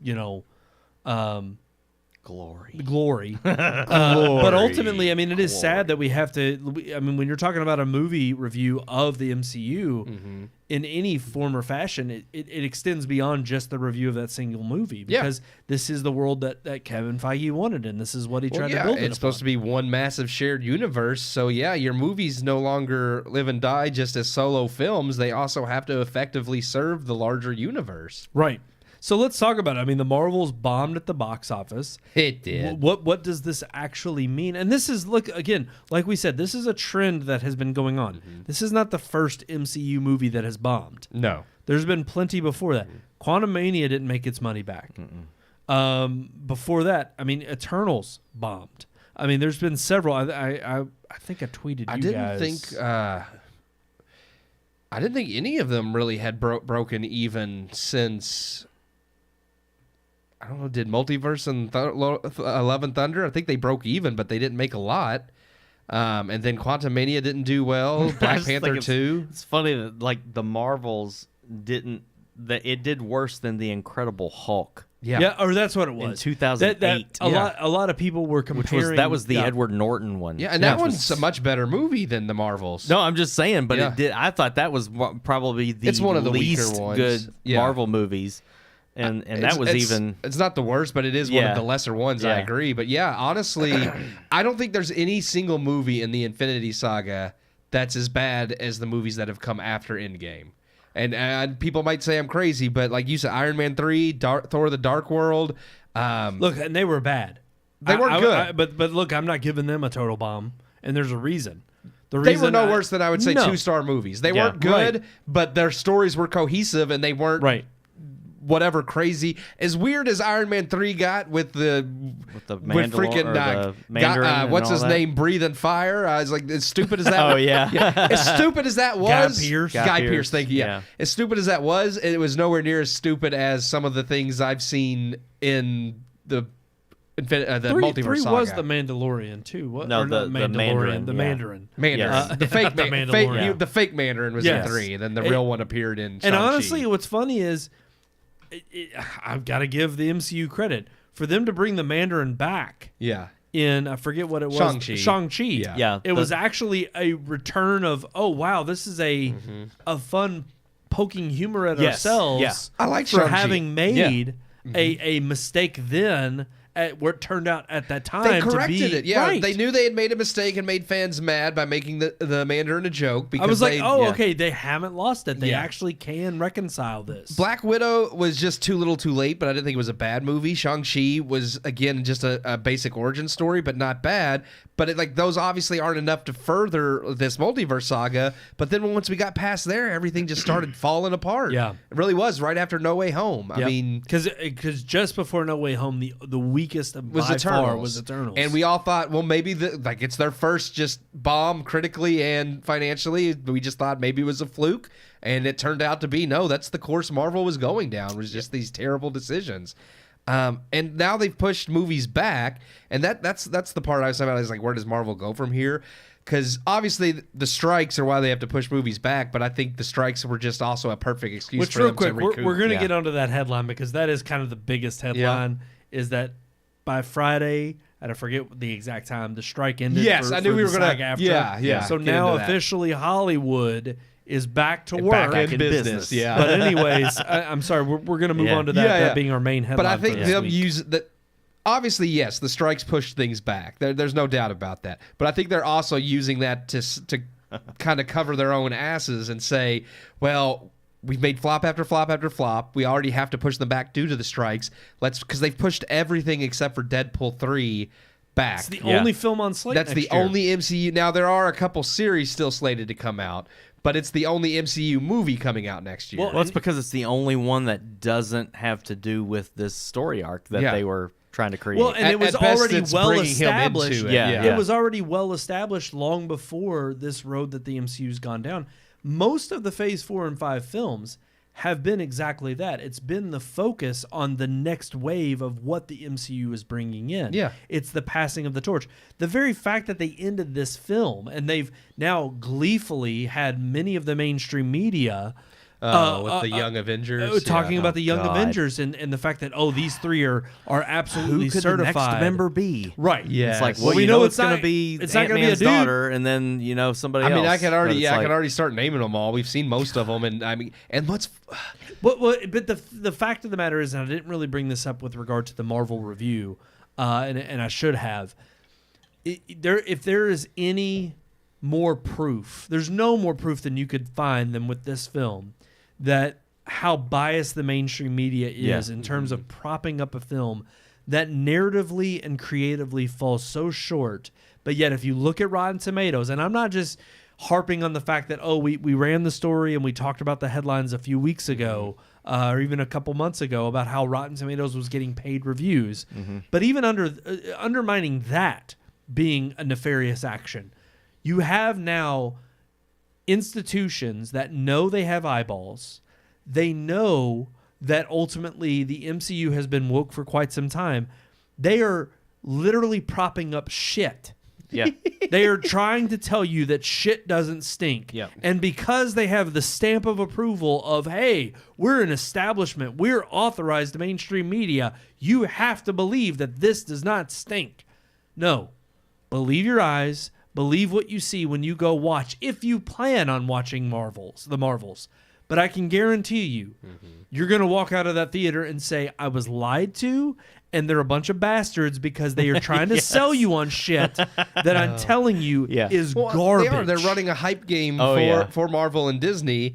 glory. But ultimately, I mean, it is sad that we have to. I mean, when you're talking about a movie review of the MCU in any form or fashion, it extends beyond just the review of that single movie because this is the world that Kevin Feige wanted, and this is what he tried to build. It's supposed to be one massive shared universe. So your movies no longer live and die just as solo films. They also have to effectively serve the larger universe. Right. So let's talk about it. I mean, the Marvels bombed at the box office. It did. What does this actually mean? And this is, look, again, like we said, this is a trend that has been going on. This is not the first MCU movie that has bombed. No. There's been plenty before that. Quantumania didn't make its money back. Before that, I mean, Eternals bombed. I mean, there's been several. I think I tweeted you guys. I didn't think any of them really had broken even since... I don't know, did Multiverse and Love and Thunder? I think they broke even, but they didn't make a lot. And then Quantumania didn't do well. Black Panther 2. It's funny that like the Marvels didn't. That it did worse than the Incredible Hulk. Yeah, or that's what it was. In 2008. A lot of people were comparing. That was the Edward Norton one. Yeah, and that one's a much better movie than the Marvels. No, I'm just saying, but it did. I thought that was probably It's one of the least weaker ones. good Marvel movies. And that was even... It's not the worst, but it is one of the lesser ones, I agree. But honestly, I don't think there's any single movie in the Infinity Saga that's as bad as the movies that have come after Endgame. And people might say I'm crazy, but like you said, Iron Man 3, Thor the Dark World... look, and they were bad. They weren't good. But look, I'm not giving them a total bomb, and there's a reason. They were no worse than, I would say, 2-star movies. They weren't good, right. but their stories were cohesive, and they weren't... Right. Whatever crazy, as weird as Iron Man 3 got with the Mandarin what's his that? name, breathing fire. I was like, as stupid as that. As stupid as that was. Guy Pearce, thank you. Yeah. As stupid as that was, it was nowhere near as stupid as some of the things I've seen in the multiverse Three saga. was the Mandalorian too. What? No, or the Mandarin. The Mandarin. Yes. The fake Mandalorian. the fake Mandarin was in 3, and then the real one appeared in Shang-Chi. And honestly, what's funny is, I've got to give the MCU credit for them to bring the Mandarin back. Yeah. In I forget what it was. Shang-Chi. Yeah. It was actually a return of, oh wow, this is a fun poking humor at ourselves. Yeah. I like for Shang-Chi. having made a mistake then. At where it turned out at that time, they corrected to be, it. Yeah, right. They knew they had made a mistake and made fans mad by making the Mandarin a joke. Because I was like, okay, they haven't lost it. They actually can reconcile this. Black Widow was just too little, too late, but I didn't think it was a bad movie. Shang-Chi was again just a basic origin story, but not bad. But those obviously aren't enough to further this multiverse saga. But then once we got past there, everything just started falling apart. Yeah, it really was right after No Way Home. I mean, because just before No Way Home, the weakest of was Eternals. And we all thought, well, maybe it's their first just bomb critically and financially. We just thought maybe it was a fluke, and it turned out to be no. That's the course Marvel was going down. Was just these terrible decisions. And now they've pushed movies back, and that's the part I was talking about. Is like, where does Marvel go from here? Because obviously the strikes are why they have to push movies back, but I think the strikes were just also a perfect excuse for them to recoup. We're going to get onto that headline because that is kind of the biggest headline. Is that by Friday, and I forget the exact time, the strike ended. Yes, I knew we were going to. Yeah. So now officially Hollywood is back to work. Back in business. Yeah. But anyways, I'm sorry, we're going to move on to that. That being our main headline. But I think they'll use that. Obviously, yes, the strikes push things back. There's no doubt about that. But I think they're also using that to kind of cover their own asses and say, well, we've made flop after flop after flop. We already have to push them back due to the strikes. Because they've pushed everything except for Deadpool 3 back. It's the only film on slate. That's the only MCU. Now, there are a couple series still slated to come out, but it's the only MCU movie coming out next year. Well, it's because it's the only one that doesn't have to do with this story arc that they were trying to create. Well, and it was At best, already it's well bringing him established. into it. Yeah. It was already well established long before this road that the MCU's gone down. Most of the Phase 4 and 5 films have been exactly that. It's been the focus on the next wave of what the MCU is bringing in. Yeah. It's the passing of the torch. The very fact that they ended this film and they've now gleefully had many of the mainstream media with the Young Avengers. talking about the Young God. Avengers and the fact that, these three are absolutely Who could certified. the next member be? Right. Yeah. It's like, Well, well, we you know know it's it's going not- to be it's not gonna be a Ant-Man's dude. daughter, and then somebody I else. mean, I can already, But it's I can like- already start naming them all. We've seen most of them, and what's But the fact of the matter is, and I didn't really bring this up with regard to the Marvel review, and I should have. If there is any more proof, there's no more proof than you could find than with this film that how biased the mainstream media is in terms of propping up a film that narratively and creatively falls so short. But yet, if you look at Rotten Tomatoes, and I'm not just harping on the fact that, we ran the story and we talked about the headlines a few weeks ago, or even a couple months ago, about how Rotten Tomatoes was getting paid reviews. But even undermining that being a nefarious action, you have now institutions that know they have eyeballs. They know that ultimately the MCU has been woke for quite some time. They are literally propping up shit. Yeah. They are trying to tell you that shit doesn't stink. Yeah. And because they have the stamp of approval of, hey, we're an establishment, we're authorized mainstream media, you have to believe that this does not stink. No. Believe your eyes. Believe what you see when you go watch, if you plan on watching the Marvels. But I can guarantee you, you're going to walk out of that theater and say, I was lied to, and they're a bunch of bastards because they are trying to sell you on shit that I'm telling you is garbage. They're running a hype game for Marvel and Disney.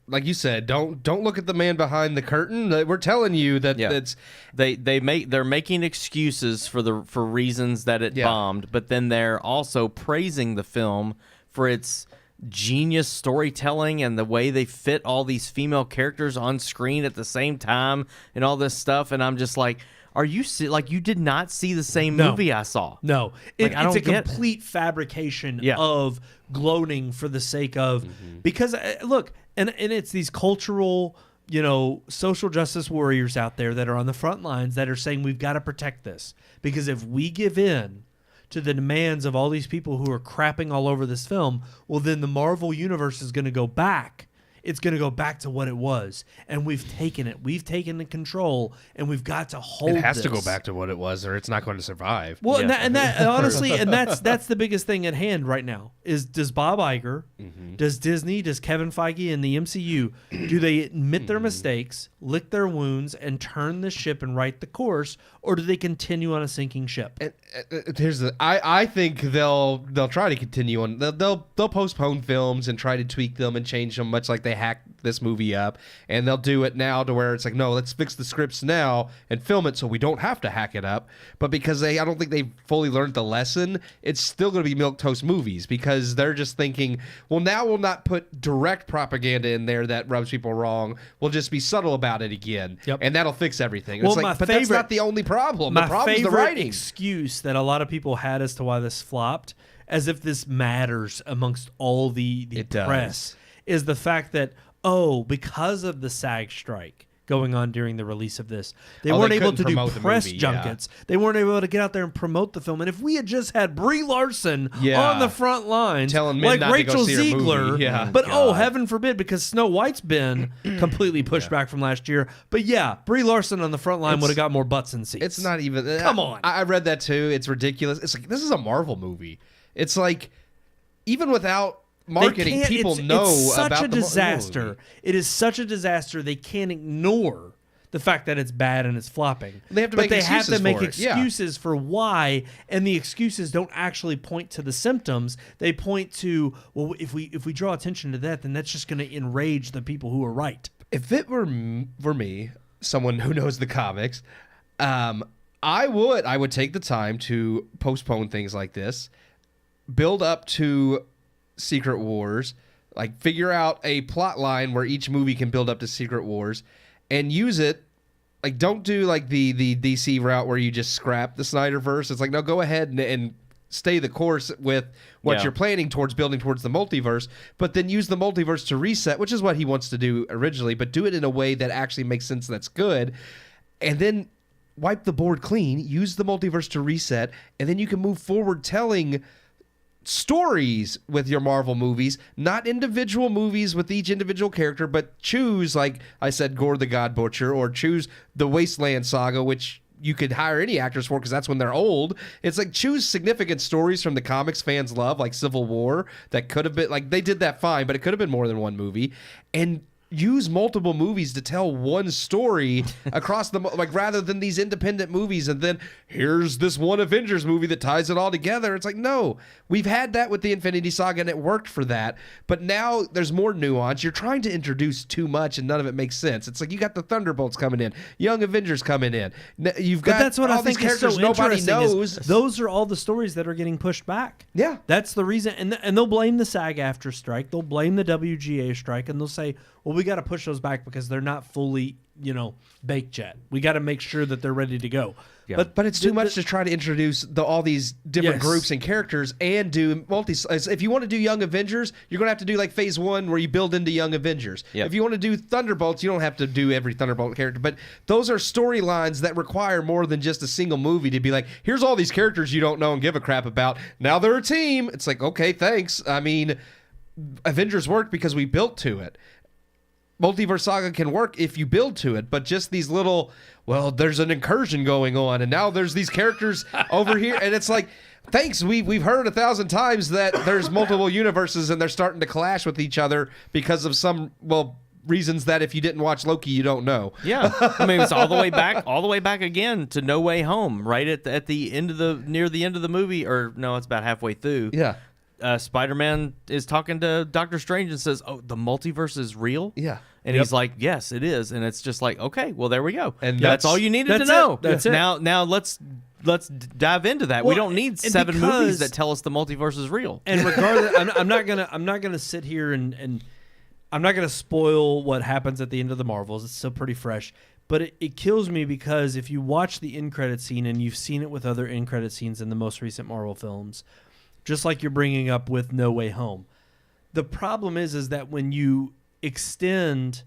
Like you said, don't look at the man behind the curtain. We're telling you that that's they're making excuses for reasons that it bombed, but then they're also praising the film for its genius storytelling and the way they fit all these female characters on screen at the same time and all this stuff. And I'm just like, you did not see the same movie I saw? No, Like, I it's don't a get complete fabrication Yeah. of gloating for the sake of because look, and it's these cultural, social justice warriors out there that are on the front lines that are saying we've got to protect this because if we give in to the demands of all these people who are crapping all over this film, well, then the Marvel universe is going to go back. It's going to go back to what it was. And we've taken it. We've taken the control, and we've got to hold it has to this. go back to what it was, or it's not going to survive. Well, and that honestly, and that's the biggest thing at hand right now is does Bob Iger, does Disney, does Kevin Feige and the MCU, do they admit their mistakes, lick their wounds, and turn the ship and right the course, or do they continue on a sinking ship? Here's I think they'll try to continue on. They'll postpone films and try to tweak them and change them, much like they hacked this movie up, and they'll do it now to where it's like, no, let's fix the scripts now and film it so we don't have to hack it up. But because I don't think they've fully learned the lesson, it's still going to be milquetoast movies because they're just thinking, well, now we'll not put direct propaganda in there that rubs people wrong. We'll just be subtle about it again, and that'll fix everything. Well, it's like, but that's not the only problem. The problem is the writing. Excuse that a lot of people had as to why this flopped, as if this matters amongst all the press, is the fact that, because of the SAG strike going on during the release of this, they weren't able to do press junkets. They weren't able to get out there and promote the film. And if we had just had Brie Larson on the front lines, telling men like not to go Rachel see her movie. Ziegler, but heaven forbid, because Snow White's been completely pushed back from last year. But Brie Larson on the front line would have got more butts and seats. It's not even. Come on. I read that too. It's ridiculous. It's like, this is a Marvel movie. It's like, even without marketing, people know it's such about a the disaster. movie. It is such a disaster. They can't ignore the fact that it's bad and it's flopping. They have to but make they have excuses to make for it. excuses for why, and the excuses don't actually point to the symptoms. They point to, well, if we draw attention to that, then that's just going to enrage the people who are right. If it were me, someone who knows the comics, I would take the time to postpone things like this, build up to Secret Wars, like figure out a plot line where each movie can build up to Secret Wars, and use it Like, don't do like the DC route where you just scrap the Snyderverse. It's like, no, go ahead and stay the course with what you're planning towards, building towards the multiverse, but then use the multiverse to reset, which is what he wants to do originally, but do it in a way that actually makes sense, that's good. And then wipe the board clean, use the multiverse to reset, and then you can move forward telling stories with your Marvel movies, not individual movies with each individual character, but choose, like I said, Gore the God Butcher, or choose the Wasteland Saga, which you could hire any actors for because that's when they're old. It's like, choose significant stories from the comics fans love, like Civil War, that could have been, like, they did that fine, but it could have been more than one movie, and use multiple movies to tell one story across the, like, rather than these independent movies and then here's this one Avengers movie that ties it all together. It's like, no, we've had that with the Infinity Saga and it worked for that, but now there's more nuance. You're trying to introduce too much and none of it makes sense. It's like, you got the Thunderbolts coming in, Young Avengers coming in, you've got, but that's what all I think these characters is so nobody interesting knows. those are all the stories that are getting pushed back. Yeah, that's the reason, and they'll blame the SAG-AFTRA strike, they'll blame the WGA strike, and they'll say, well, we got to push those back because they're not fully, baked yet. We got to make sure that they're ready to go. Yeah. But it's too much to try to introduce all these different groups and characters and do if you want to do Young Avengers, you're going to have to do like phase 1 where you build into Young Avengers. Yep. If you want to do Thunderbolts, you don't have to do every Thunderbolt character. But those are storylines that require more than just a single movie to be like, here's all these characters you don't know and give a crap about. Now they're a team. It's like, okay, thanks. I mean, Avengers worked because we built to it. Multiverse Saga can work if you build to it, but just these little, well, there's an incursion going on, and now there's these characters over here, and it's like, thanks, we've heard 1,000 times that there's multiple universes, and they're starting to clash with each other because of some, reasons that if you didn't watch Loki, you don't know. Yeah, I mean, it's all the way back again to No Way Home, right at the end of near the end of the movie, or no, it's about halfway through. Yeah. Spider-Man is talking to Doctor Strange and says, "Oh, the multiverse is real." Yeah, and he's like, "Yes, it is." And it's just like, okay, well, there we go. And that's all you needed to know. That's it. Now let's dive into that. Well, we don't need 7 movies that tell us the multiverse is real. And regardless, I'm not gonna sit here and I'm not gonna spoil what happens at the end of the Marvels. It's still pretty fresh. But it kills me because if you watch the end credit scene, and you've seen it with other end credit scenes in the most recent Marvel films, just like you're bringing up with No Way Home. The problem is that when you extend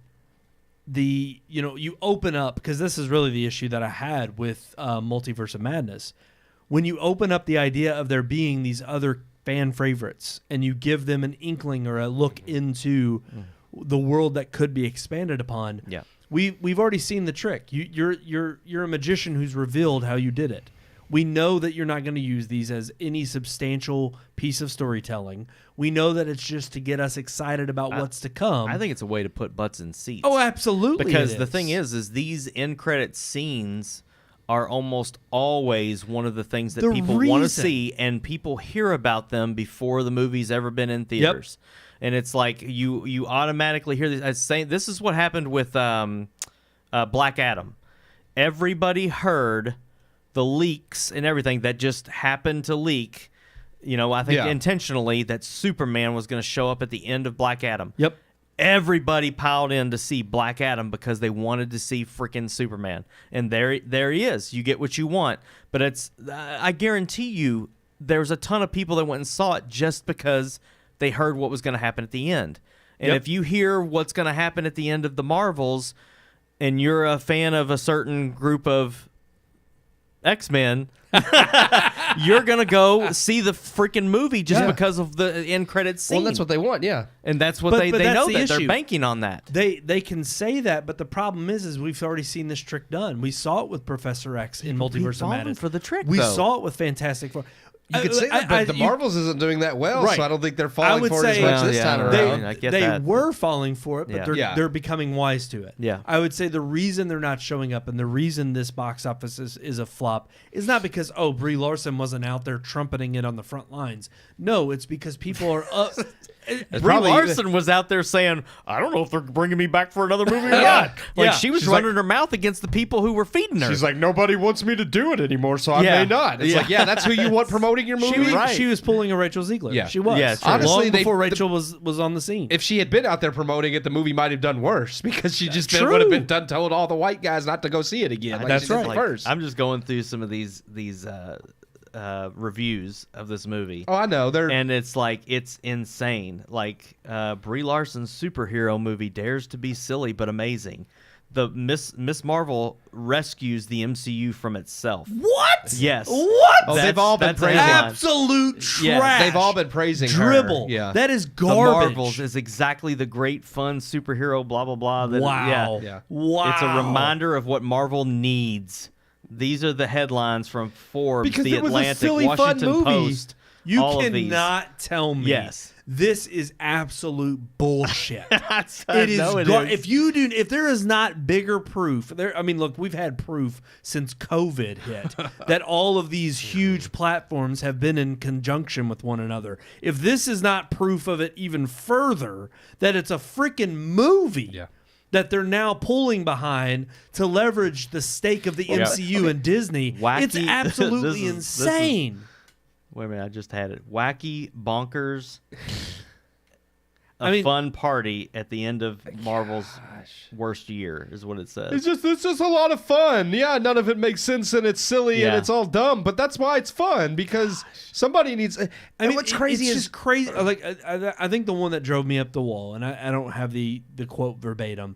you open up, because this is really the issue that I had with Multiverse of Madness. When you open up the idea of there being these other fan favorites and you give them an inkling or a look into the world that could be expanded upon, we've already seen the trick. You're a magician who's revealed how you did it. We know that you're not going to use these as any substantial piece of storytelling. We know that it's just to get us excited about what's to come. I think it's a way to put butts in seats. Oh, absolutely. Because the thing is these end credit scenes are almost always one of the things that people want to see, and people hear about them before the movie's ever been in theaters. Yep. And it's like you automatically hear this. This is what happened with Black Adam. Everybody heard the leaks and everything that just happened to leak, I think intentionally, that Superman was going to show up at the end of Black Adam. Yep. Everybody piled in to see Black Adam because they wanted to see freaking Superman. And there he is. You get what you want. But I guarantee you there's a ton of people that went and saw it just because they heard what was going to happen at the end. And if you hear what's going to happen at the end of the Marvels and you're a fan of a certain group of X-Men, you're gonna go see the freaking movie just because of the end credits scene. Well, that's what they want, and that's what they know that they're banking on that. They can say that, but the problem is we've already seen this trick done. We saw it with Professor X in Multiverse of Madness for the trick. We saw it with Fantastic Four. You could say that, but the Marvels isn't doing that well, so I don't think they're falling for it as much this time around. They were falling for it, but they're becoming wise to it. Yeah. I would say the reason they're not showing up and the reason this box office is a flop is not because, Brie Larson wasn't out there trumpeting it on the front lines. No, it's because people are Brie Larson was out there saying, "I don't know if they're bringing me back for another movie or not." Like she was running her mouth against the people who were feeding her. She's like, nobody wants me to do it anymore, so I may not. It's like, that's who you want promoting your movie. She was pulling a Rachel Ziegler. Yeah. She was. Yeah, true. Honestly, Honestly, before Rachel was on the scene. If she had been out there promoting it, the movie might have done worse because she just True. would have been done told all the white guys not to go see it again. Like That's she did right. First. I'm just going through some of these reviews of this movie. Oh, I know. And it's like, it's insane. Like, Brie Larson's superhero movie dares to be silly but amazing. The Miss Marvel rescues the MCU from itself. What? Yes. What? Oh, they've all been that's a praising headline. Absolute trash. Yeah, They've all been praising dribble. her. Yeah. That is The garbage. Marvels is exactly the great, fun superhero, blah, blah, blah. Wow. Yeah. Wow. It's a reminder of what Marvel needs. These are the headlines from Forbes, Because The it was a Atlantic, silly, fun Washington movie. Post. You all of these. cannot tell me. Yes. This is absolute bullshit. I It is. know it is. If there is not bigger proof, I mean, look, we've had proof since COVID hit that all of these huge platforms have been in conjunction with one another. If this is not proof of it even further, that it's a freaking movie. Yeah. That they're now pulling behind to leverage the stake of the MCU and Disney. Wacky- It's absolutely this is- insane. Wait a minute, I just had it. Wacky, bonkers, I mean- fun party at the end of Marvel's worst year is what it says. It's just a lot of fun. Yeah, none of it makes sense and it's silly and Yeah. it's all dumb, but that's why it's fun because somebody needs. I mean, what's crazy it's is just crazy. Like I think the one that drove me up the wall, and I don't have the quote verbatim,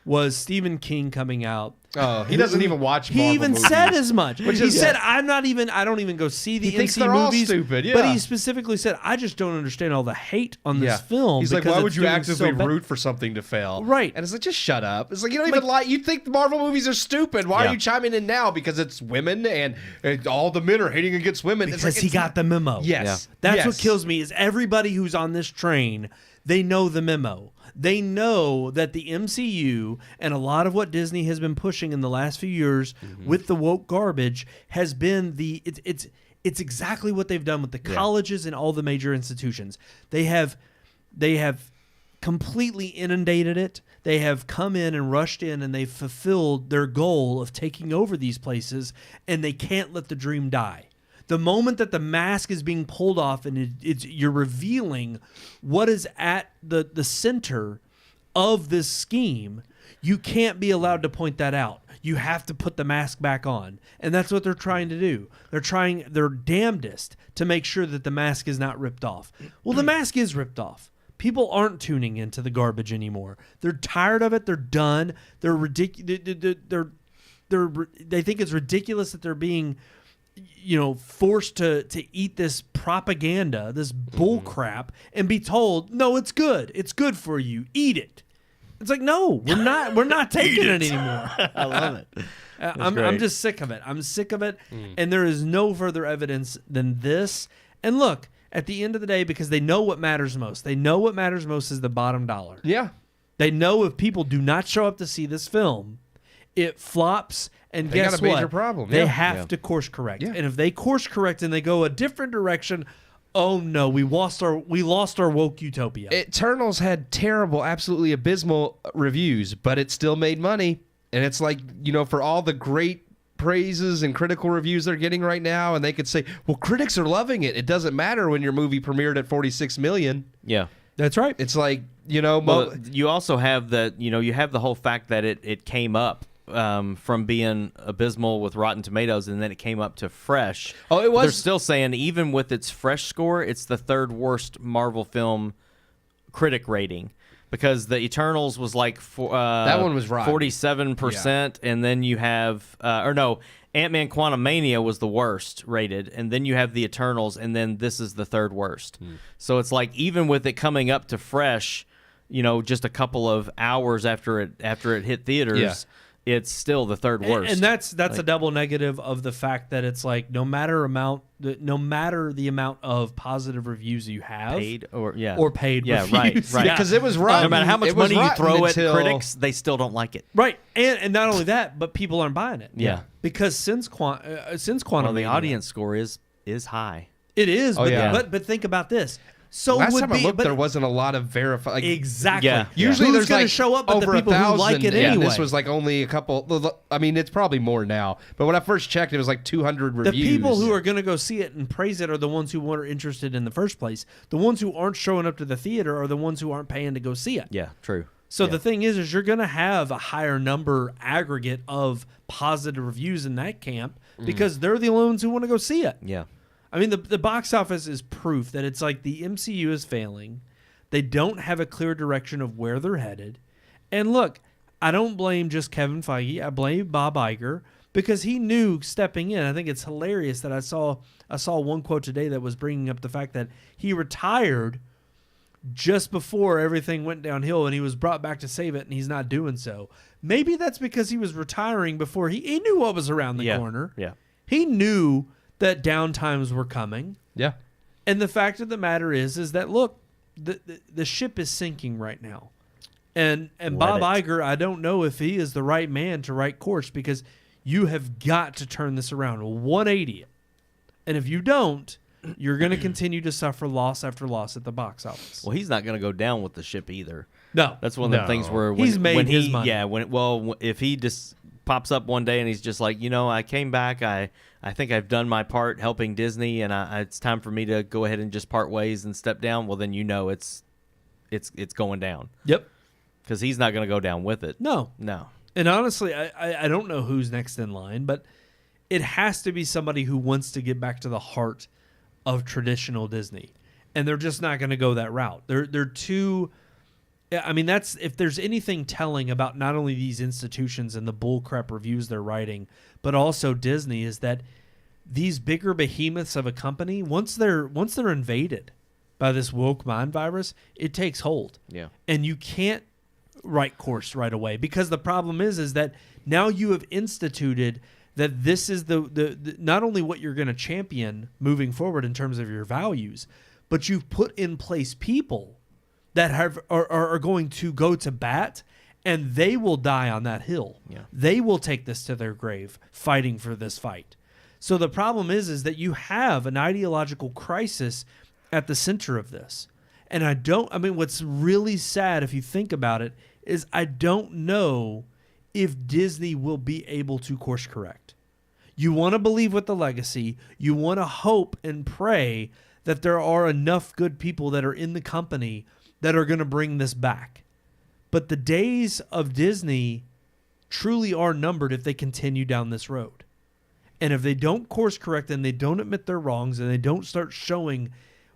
was Stephen King coming out. Oh, he doesn't even watch. He Marvel even movies. said as much. He is- said, I don't even go see the He thinks MC they're all movies. stupid, But yeah. he specifically said, I just don't understand all the hate on this Yeah. film. He's like, because why would it's you doing actively so bad." root for something to fail? Right. And it's like, just shut up. It's like, you don't even like, you think the Marvel movies are stupid. Why Yeah. are you chiming in now? Because it's women and all the men are hating against women. Because it's like, he got the memo. Yes. That's Yes. what kills me is everybody who's on this train, they know the memo. They know that the MCU and a lot of what Disney has been pushing in the last few years with the woke garbage has been it's exactly what they've done with the colleges and all the major institutions. They have completely inundated it. They have come in and rushed in and they've fulfilled their goal of taking over these places, and they can't let the dream die. The moment that the mask is being pulled off and you're revealing what is at the center of this scheme, you can't be allowed to point that out. You have to put the mask back on. And that's what they're trying to do. They're their damnedest to make sure that the mask is not ripped off. Well, the mask is ripped off. People aren't tuning into the garbage anymore. They're tired of it. They're done. They're ridiculous. They think it's ridiculous that they're being forced to eat this propaganda, this bull crap, and be told, no, it's good. It's good for you. Eat it. It's like, no, we're not taking it anymore. I love it. I'm just sick of it. I'm sick of it. And there is no further evidence than this. And look, at the end of the day, because they know what matters most. They know what matters most is the bottom dollar. Yeah. They know if people do not show up to see this film, it flops. And They guess got a major what? problem. They Yeah. have to course correct. Yeah. And if they course correct and they go a different direction, oh no, we lost our woke utopia. Eternals had terrible, absolutely abysmal reviews, but it still made money. And it's like, for all the great praises and critical reviews they're getting right now, and they could say, well, critics are loving it. It doesn't matter when your movie premiered at 46 million. Yeah. That's right. It's like, Well, you also have you have the whole fact that it came up from being abysmal with Rotten Tomatoes, and then it came up to fresh. Oh, it was- They're still saying even with its fresh score, it's the third worst Marvel film critic rating, because the Eternals was like that one was rotten. 47%, and then you have Ant-Man Quantumania was the worst rated, and then you have the Eternals, and then this is the third worst. So it's like even with it coming up to fresh, just a couple of hours after it hit theaters. Yeah. It's still the third worst. And that's a double negative of the fact that it's like no matter the amount of positive reviews you have, paid or paid yeah, reviews. right. Yeah. because it was rotten. No matter how much It was money you rotten throw at until- critics, they still don't like it. Right, and not only that, but people aren't buying it. Yeah. because since Quantum, Well, the audience score is high. it is. Oh, but, yeah. but think about this: So Last would time be, I looked, but there wasn't a lot of verified. Exactly. Yeah. Usually Who's there's gonna like show up, but over the people 1,000. who like it yeah, anyway. this was like only a couple. I mean, it's probably more now. But when I first checked, it was like 200 the reviews. people who are going to go see it and praise it are the ones who weren't interested in the first place. The ones who aren't showing up to the theater are the ones who aren't paying to go see it. Yeah, true. So Yeah. the thing is you're going to have a higher number aggregate of positive reviews in that camp because they're the only ones who want to go see it. Yeah. I mean, the box office is proof that it's like the MCU is failing. They don't have a clear direction of where they're headed. And look, I don't blame just Kevin Feige. I blame Bob Iger because he knew stepping in. I think it's hilarious that I saw one quote today that was bringing up the fact that he retired just before everything went downhill and he was brought back to save it, and he's not doing so. Maybe that's because he was retiring before he knew what was around the corner. Yeah. He knew that downtimes were coming. Yeah. And the fact of the matter is that look, the ship is sinking right now. And Bob Iger, I don't know if he is the right man to right course because you have got to turn this around 180 it. And if you don't, you're going to continue to suffer loss after loss at the box office. Well, he's not going to go down with the ship either. No. That's one of the things where when, He's made when his money. Yeah, if he just pops up one day and he's just like, I came back, I think I've done my part helping Disney, and it's time for me to go ahead and just part ways and step down. Well, then it's going down. Yep. Because he's not going to go down with it. No. And honestly, I don't know who's next in line, but it has to be somebody who wants to get back to the heart of traditional Disney. And they're just not going to go that route. They're too... I mean, that's if there's anything telling about not only these institutions and the bullcrap reviews they're writing, but also Disney, is that these bigger behemoths of a company, once they're invaded by this woke mind virus, it takes hold. Yeah. And you can't right course right away because the problem is that now you have instituted that this is the not only what you're going to champion moving forward in terms of your values, but you've put in place people that are going to go to bat, and they will die on that hill. Yeah. They will take this to their grave fighting for this fight. So the problem is that you have an ideological crisis at the center of this. And what's really sad if you think about it is I don't know if Disney will be able to course correct. You want to believe with the legacy, you want to hope and pray that there are enough good people that are in the company that are going to bring this back. But the days of Disney truly are numbered if they continue down this road. And if they don't course correct and they don't admit their wrongs and they don't start showing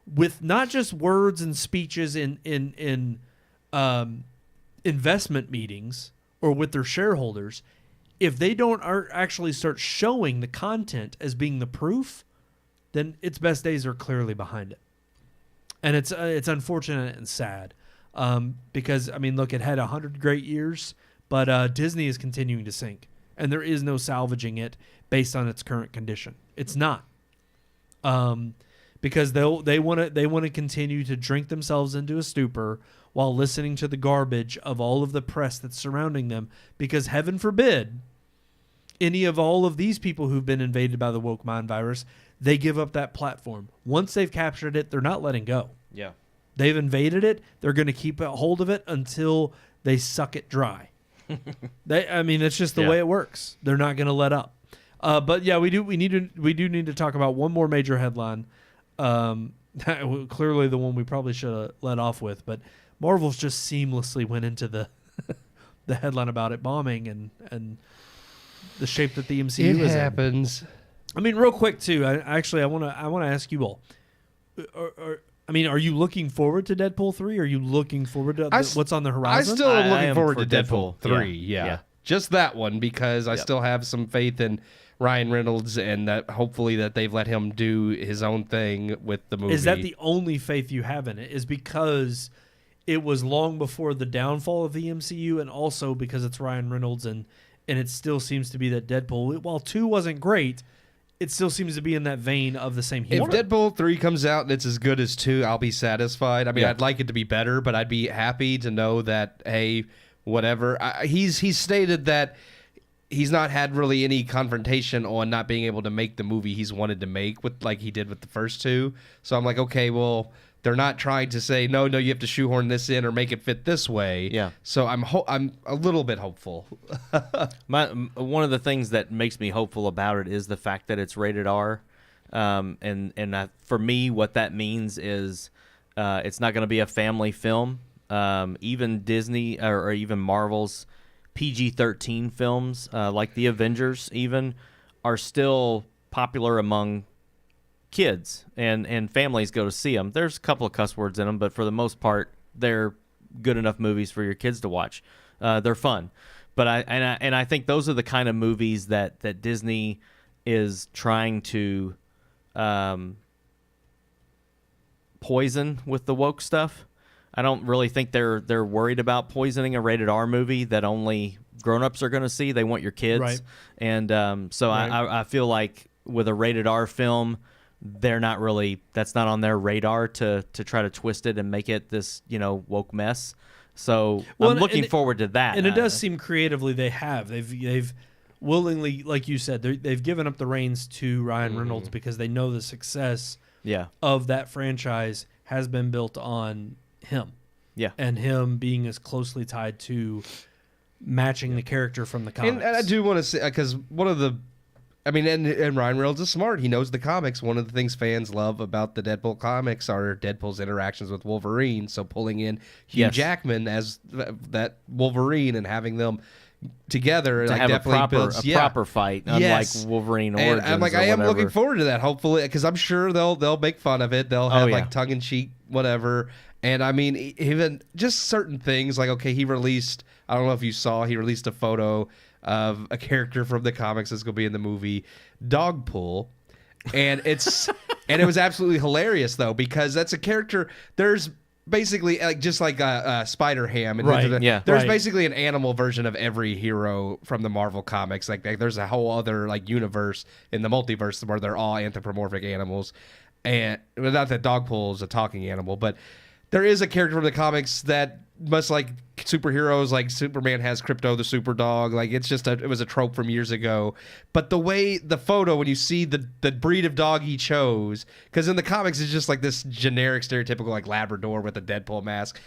with not just words and speeches in investment meetings or with their shareholders, if they don't actually start showing the content as being the proof, then its best days are clearly behind it. And it's unfortunate and sad because, I mean, look, it had 100 great years, but Disney is continuing to sink, and there is no salvaging it based on its current condition. It's not, because they want to continue to drink themselves into a stupor while listening to the garbage of all of the press that's surrounding them. Because heaven forbid any of all of these people who've been invaded by the woke mind virus, they give up that platform. Once they've captured it, they're not letting go. Yeah. They've invaded it. They're going to keep a hold of it until they suck it dry. It's just the way it works. They're not going to let up. But yeah, we do need to talk about one more major headline. Clearly the one we probably should have let off with, but Marvel's just seamlessly went into the the headline about it bombing and the shape that the MCU is in. It happens. I mean, real quick too. I want to ask you all. Are you looking forward to Deadpool 3? Are you looking forward to what's on the horizon? I still am I looking am forward for to Deadpool 3. Yeah. Just that one, because I still have some faith in Ryan Reynolds and that hopefully that they've let him do his own thing with the movie. Is that the only faith you have in it? Is because it was long before the downfall of the MCU, and also because it's Ryan Reynolds, and it still seems to be that Deadpool, while 2 wasn't great, it still seems to be in that vein of the same humor. If Deadpool 3 comes out and it's as good as 2, I'll be satisfied. I mean, I'd like it to be better, but I'd be happy to know that, hey, whatever. He's stated that he's not had really any confrontation on not being able to make the movie he's wanted to make, with like he did with the first 2. So I'm like, okay, well, They're not trying to say no, you have to shoehorn this in or make it fit this way. Yeah. So I'm a little bit hopeful. One of the things that makes me hopeful about it is the fact that it's rated R, for me, what that means is it's not going to be a family film. Even Disney or even Marvel's PG-13 films, like the Avengers, even are still popular among kids, and families go to see them. There's a couple of cuss words in them, but for the most part, they're good enough movies for your kids to watch. They're fun, but I think those are the kind of movies that Disney is trying to poison with the woke stuff. I don't really think they're worried about poisoning a rated R movie that only grown-ups are going to see. They want your kids, Right. And so Right. I feel like with a rated R film, that's not on their radar to try to twist it and make it this woke mess. So I'm looking forward to that. And it does seem creatively they've willingly, like you said, they've given up the reins to Ryan Reynolds because they know the success of that franchise has been built on him. Yeah. And him being as closely tied to matching the character from the comics. And I do want to say, because one of the, and Ryan Reynolds is smart. He knows the comics. One of the things fans love about the Deadpool comics are Deadpool's interactions with Wolverine. So pulling in Hugh Jackman as that Wolverine and having them together to have a proper fight, unlike Wolverine Origins. And I'm like, I am looking forward to that. Hopefully, because I'm sure they'll make fun of it. They'll have like tongue in cheek, whatever. And I mean, even just certain things like, okay, he released. I don't know if you saw. He released a photo of a character from the comics that's going to be in the movie, Dogpool. And and it was absolutely hilarious though, because that's a character. There's basically just like Spider Ham, and there's basically an animal version of every hero from the Marvel comics. Like there's a whole other like universe in the multiverse where they're all anthropomorphic animals, and not that Dogpool is a talking animal, but there is a character from the comics that, much like superheroes, like Superman has Krypto the super dog. Like it was a trope from years ago. But the way the photo, when you see the breed of dog he chose, because in the comics it's just like this generic, stereotypical like Labrador with a Deadpool mask.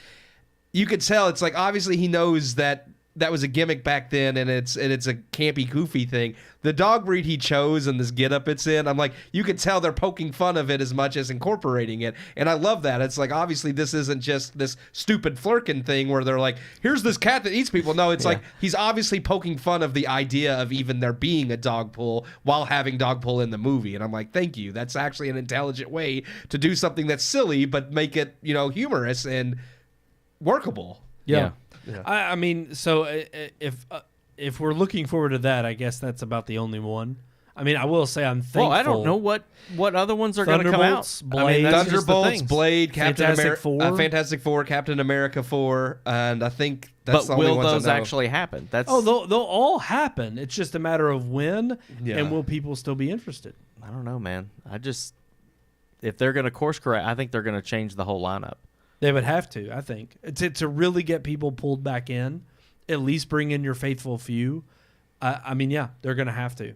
You could tell it's like obviously he knows that was a gimmick back then, and it's a campy, goofy thing. The dog breed he chose and this getup it's in, I'm like, you could tell they're poking fun of it as much as incorporating it, and I love that. It's like obviously this isn't just this stupid Flurkin thing where they're like, here's this cat that eats people. No, it's like he's obviously poking fun of the idea of even there being a Dogpool while having Dogpool in the movie, and I'm like, thank you. That's actually an intelligent way to do something that's silly but make it humorous and workable. Yeah. I mean, so if we're looking forward to that, I guess that's about the only one. I mean, I will say I'm thankful. Well, I don't know what other ones are going to come out. Blade, Thunderbolts, Blade, Fantastic Four, Fantastic Four, Captain America 4, and I think that's the only ones I know. But will those actually happen? they'll all happen. It's just a matter of when, and will people still be interested? I don't know, man. If they're going to course correct, I think they're going to change the whole lineup. They would have to, I think, to really get people pulled back in. At least bring in your faithful few. I mean, they're going to have to.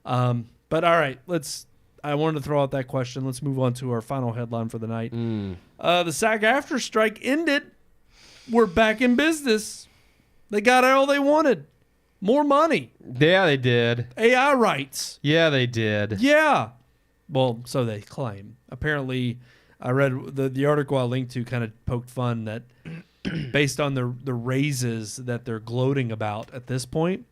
But all right, I wanted to throw out that question. Let's move on to our final headline for the night. The SAG-AFTRA strike ended. We're back in business. They got all they wanted. More money. Yeah, they did. AI rights. Yeah, they did. Yeah. Well, so they claim. Apparently, I read the article I linked to kind of poked fun that based on the raises that they're gloating about at this point.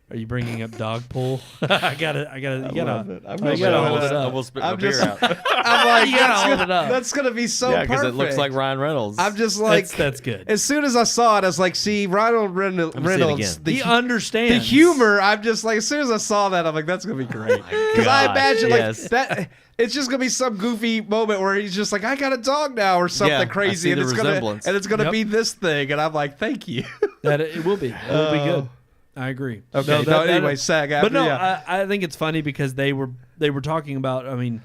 Are you bringing up Dogpool? I gotta hold it up. I will spit my beer out. I'm like, you gotta hold it up. That's gonna be so perfect. because it looks like Ryan Reynolds. I'm just like, that's good. As soon as I saw it, I was like, see, Ryan Reynolds, he understands the humor. I'm just like, as soon as I saw that, I'm like, that's gonna be great. Because I imagine like that. It's just gonna be some goofy moment where he's just like, I got a dog now, or something crazy, and it's gonna be this thing, and I'm like, thank you. That it will be. It will be good. I agree. Okay. Anyway, SAG-AFTRA. But no, I think it's funny because they were talking about. I mean,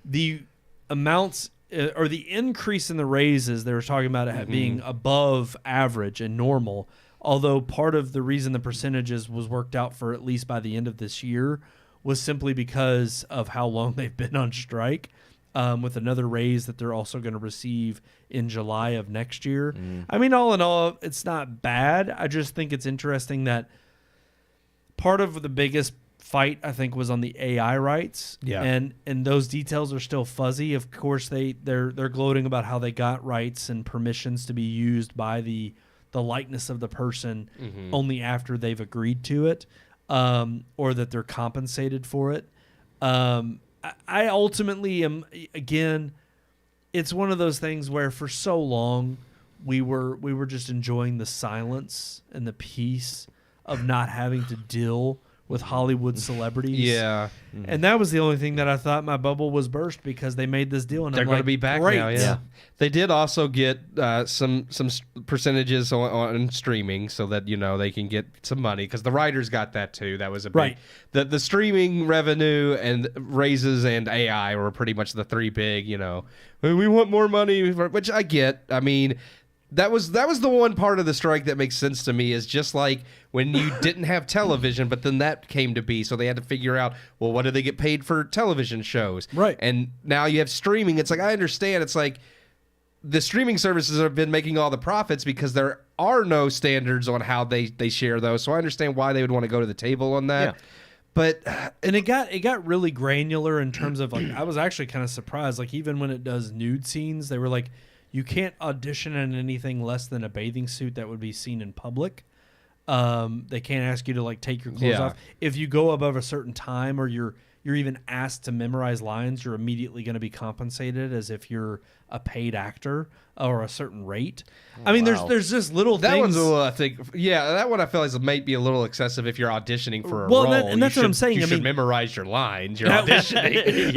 the amounts or the increase in the raises. They were talking about it being above average and normal. Although part of the reason the percentages was worked out for at least by the end of this year was simply because of how long they've been on strike. with another raise that they're also going to receive in July of next year. I mean, all in all, it's not bad. I just think it's interesting that part of the biggest fight, I think, was on the AI rights. Yeah. And those details are still fuzzy. Of course, they're gloating about how they got rights and permissions to be used by the likeness of the person only after they've agreed to it, or that they're compensated for it. I ultimately am, again, it's one of those things where for so long we were just enjoying the silence and the peace of not having to deal with Hollywood celebrities. Yeah. And that was the only thing that I thought my bubble was burst because they made this deal. And They're I'm going to like, be back great. now, yeah. They did also get some percentages on streaming so that, they can get some money because the writers got that too. That was a big... Right. The streaming revenue and raises and AI were pretty much the three big, we want more money, which I get. I mean... That was the one part of the strike that makes sense to me is just like when you didn't have television, but then that came to be. So they had to figure out, well, what do they get paid for television shows? Right. And now you have streaming. It's like, I understand. It's like the streaming services have been making all the profits because there are no standards on how they share those. So I understand why they would want to go to the table on that. Yeah. But and it got really granular in terms of like I was actually kind of surprised. Like even when it does nude scenes, they were like, you can't audition in anything less than a bathing suit that would be seen in public. They can't ask you to like take your clothes off. If you go above a certain time or you're even asked to memorize lines, you're immediately going to be compensated as if you're a paid actor or a certain rate. I mean, there's just little that things. one's a little, I think, that one I feel like might be a little excessive if you're auditioning for a Well, role. and that's what I'm saying. You I should mean- memorize your lines. You're auditioning.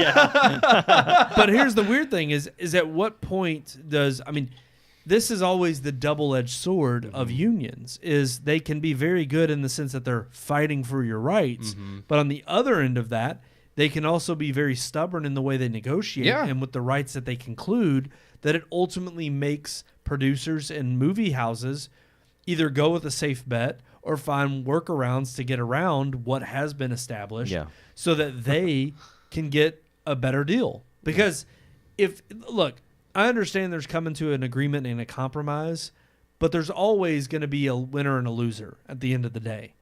But here's the weird thing is at what point this is always the double-edged sword of unions is they can be very good in the sense that they're fighting for your rights. But on the other end of that, they can also be very stubborn in the way they negotiate and with the rights that they conclude that it ultimately makes producers and movie houses either go with a safe bet or find workarounds to get around what has been established so that they can get a better deal. Because I understand there's coming to an agreement and a compromise, but there's always going to be a winner and a loser at the end of the day.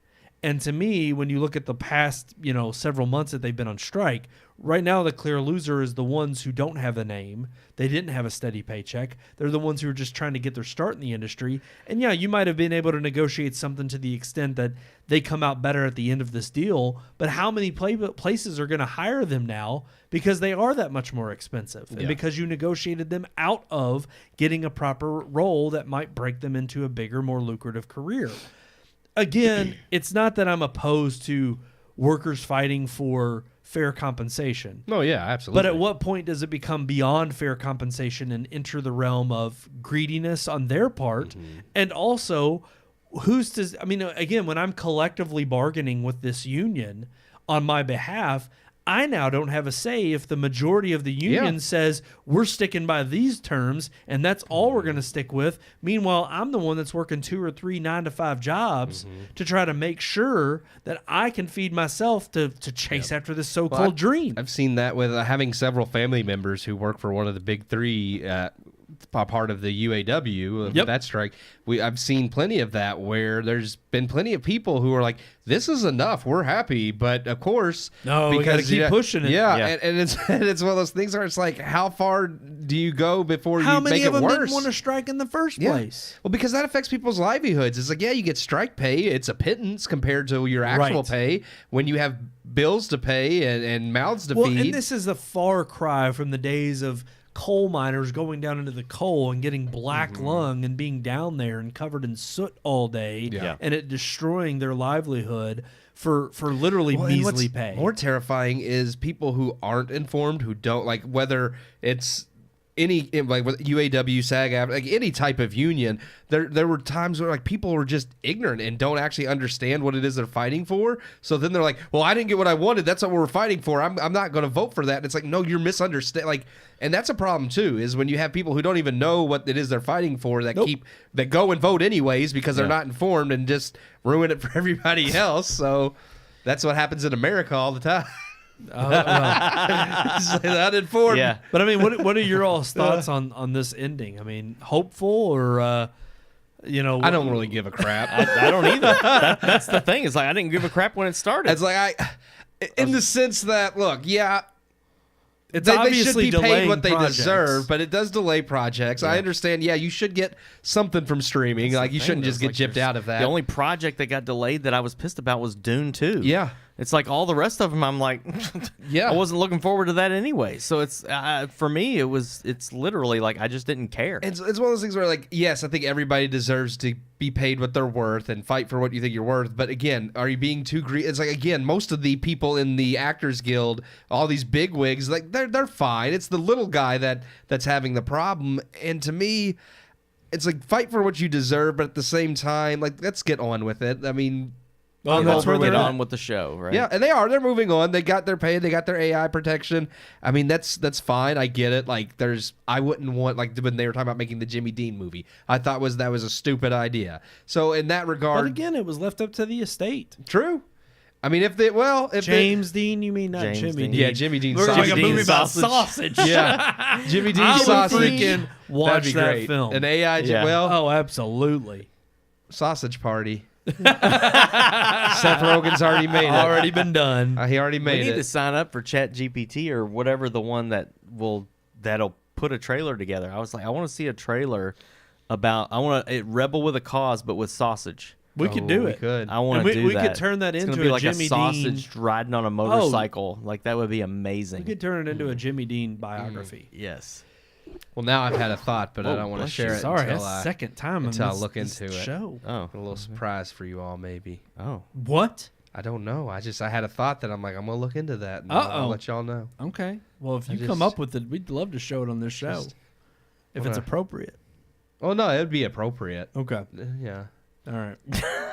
And to me, when you look at the past, several months that they've been on strike, right now the clear loser is the ones who don't have a name. They didn't have a steady paycheck. They're the ones who are just trying to get their start in the industry. And yeah, you might have been able to negotiate something to the extent that they come out better at the end of this deal. But how many places are going to hire them now because they are that much more expensive and because you negotiated them out of getting a proper role that might break them into a bigger, more lucrative career? Again, it's not that I'm opposed to workers fighting for fair compensation. No, yeah, absolutely. But at what point does it become beyond fair compensation and enter the realm of greediness on their part? And also, again, when I'm collectively bargaining with this union on my behalf, I now don't have a say if the majority of the union says we're sticking by these terms and that's all we're going to stick with. Meanwhile, I'm the one that's working 2 or 3 9-to-5 jobs to try to make sure that I can feed myself to chase after this so-called dream. I've seen that with having several family members who work for one of the big three part of the UAW, that strike. I've seen plenty of that where there's been plenty of people who are like, this is enough, we're happy, but of course, no, we gotta keep pushing it. And it's one of those things where it's like, how far do you go before how you make many it of them worse? didn't want to strike in the first place? Well, because that affects people's livelihoods. It's like, you get strike pay, it's a pittance compared to your actual pay when you have bills to pay and mouths to feed. And this is a far cry from the days of coal miners going down into the coal and getting black lung and being down there and covered in soot all day and it destroying their livelihood for literally measly pay. More terrifying is people who aren't informed, who don't, like, whether it's any, like with UAW, SAG, like any type of union, there were times where like people were just ignorant and don't actually understand what it is they're fighting for. So then they're like, well, I didn't get what I wanted. That's what we're fighting for. I'm not going to vote for that. And it's like, no, you're misunderstanding. Like, and that's a problem too, is when you have people who don't even know what it is they're fighting for that that go and vote anyways because they're not informed and just ruin it for everybody else. So that's what happens in America all the time. That important. Yeah. But I mean, what are your all's thoughts on this ending? I mean, hopeful or I don't really give a crap. I don't either. That's the thing. It's like I didn't give a crap when it started. It's like in the sense that, look, yeah, it's they should obviously be paid delaying what they projects. deserve, but it does delay projects. I understand. Yeah, you should get something from streaming. Like, you shouldn't just get gypped out of that. The only project that got delayed that I was pissed about was Dune 2. Yeah. It's like all the rest of them, I'm like, Yeah. I wasn't looking forward to that anyway. So it's for me, it's literally like I just didn't care. It's one of those things where, like, yes, I think everybody deserves to be paid what they're worth and fight for what you think you're worth. But again, are you being too greedy? It's like, again, most of the people in the Actors Guild, all these big wigs, like they're fine. It's the little guy that's having the problem. And to me, it's like, fight for what you deserve, but at the same time, like, let's get on with it. I mean, Well, that's where moving they're on at. with the show, right? yeah, and they're moving on. They got their pay, they got their AI protection. I mean, that's fine. I get it. Like, I wouldn't want, like, when they were talking about making the Jimmy Dean movie, I thought that was a stupid idea. So in that regard, But again, it was left up to the estate. true. I mean, if James Dean, you mean not James Jimmy Dean. Dean? yeah, Jimmy Dean We're sausage. like a Dean movie about sausage. sausage. Yeah, Jimmy Dean I would sausage. freaking watch That'd be that great. film. An AI, Yeah. Oh, absolutely. sausage party. Seth Rogen's already made it. Already been done. He already We made need to it. sign up for ChatGPT or whatever the one that'll put a trailer together. I was like, I want to see a trailer about Rebel with a Cause, but with sausage. We could do we it. could. I want And to do we that. could turn that It's into gonna be a like Jimmy a sausage Dean. riding on a motorcycle. Like that would be We amazing. could turn it into a Jimmy Dean biography. Yes. Well, now I've had a thought, but I Oh, don't want to bless share you. it Sorry, until that's the I second time until I in look this into it. show. Oh. a little surprise for you all, maybe. Oh. What? I don't know. I had a thought that I'm like, I'm gonna look into that, and Uh-oh. I'll let y'all know. Okay. Well, if you I come just- up with it, we'd love to show it on this show. If it's wanna- appropriate. Oh no, it'd be appropriate. Okay. Yeah. All right.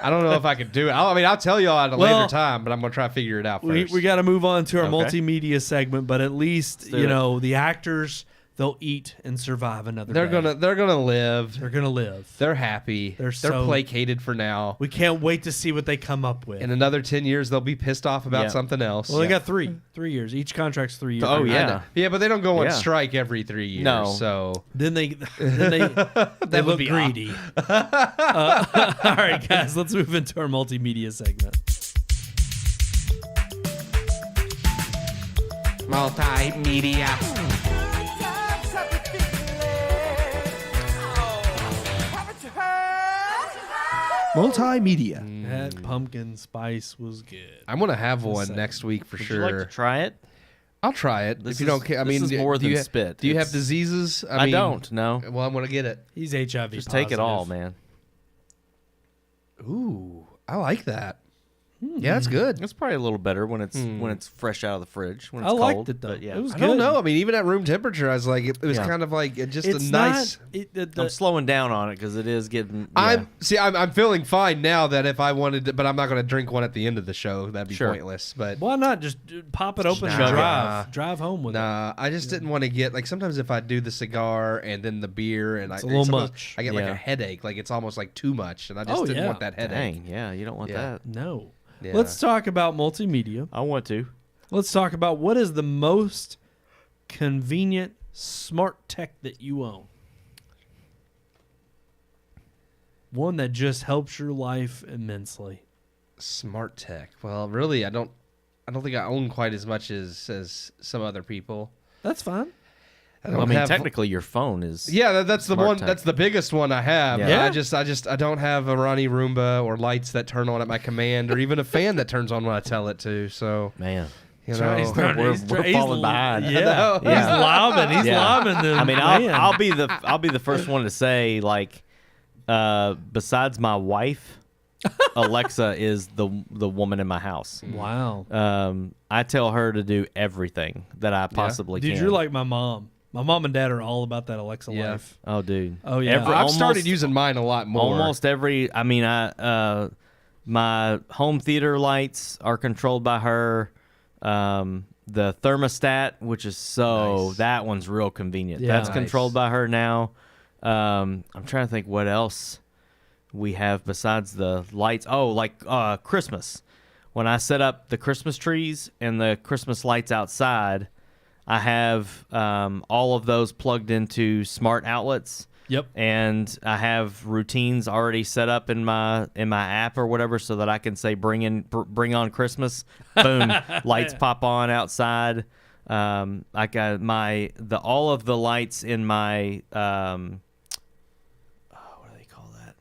I don't know if I could do it. I'll tell y'all at a Well, later time, but I'm gonna try to figure it out first. We got to move on to our Okay. multimedia segment, but at least, do it. the actors, they'll eat and survive another they're day. gonna live. They're going to live. They're happy. They're They're so- placated for now. We can't wait to see what they come up with. In another 10 years, they'll be pissed off about Yeah. something else. Well, they got 3 years. Each contract's 3 years. Oh, I yeah. know. Yeah, but they don't go on Yeah. strike every 3 years. No. So Then they would look be greedy. All right, guys, let's move into our multimedia segment. Multimedia. multimedia. That pumpkin spice was good. I'm gonna have one Second. next week for Would sure. you like to try it? I'll try it. This if you is- don't care, I this mean, is more than spit. Do you have It's- diseases? I mean, don't. No. Well, I'm gonna get it. He's HIV Just take it all, positive. man. Ooh, I like that. Yeah, that's good. It's probably a little better when it's fresh out of the fridge. When it's I liked cold, it, though. but yeah. It was I don't good. know. I mean, even at room temperature, I was like, it was Yeah. kind of like just It's a nice. not. I'm slowing down on it because it is getting. I'm feeling fine now that if I wanted to, but I'm not going to drink one at the end of the show. That'd be Sure. pointless. But Why not just pop it open and Nah. drive home with it? nah, I just didn't want to get like sometimes if I do the cigar and then the beer and It's a little sometimes much. I get like Yeah. a headache. Like it's almost like too much, and I just Oh, didn't yeah. want that headache. Dang, yeah, you don't want Yeah. that. No. Yeah. Let's talk about multimedia. I want to. Let's talk about what is the most convenient smart tech that you own. One that just helps your life immensely. Smart tech. Well, really, I don't think I own quite as much as some other people. That's fine. I Well, I don't mean, have- technically, your phone is. Yeah, that's the Smart one. tech. That's the biggest one I have. Yeah. I don't have a Ronnie Roomba or lights that turn on at my command, or even a fan that turns on when I tell it to. So Man. you know, We're falling behind. Yeah, know. he's Yeah. lobbing. He's Yeah. lobbing them. I mean, man. I'll be the first one to say like, besides my wife, Alexa is the woman in my house. Wow. I tell her to do everything that I possibly Dude, can. you're like my mom. My mom and dad are all about that Alexa Yeah. life. Oh, dude. Oh, yeah. I've started almost- using mine a lot more. Almost every. I mean, my home theater lights are controlled by her. The thermostat, which is Nice. that one's real convenient. Yeah. That's Nice. controlled by her now. I'm trying to think what else we have besides the lights. Oh, like Christmas. when I set up the Christmas trees and the Christmas lights outside, I have all of those plugged into smart outlets. Yep. And I have routines already set up in my app or whatever, so that I can say bring on Christmas. Boom, lights pop on outside. I got all of the lights in my what do they call that?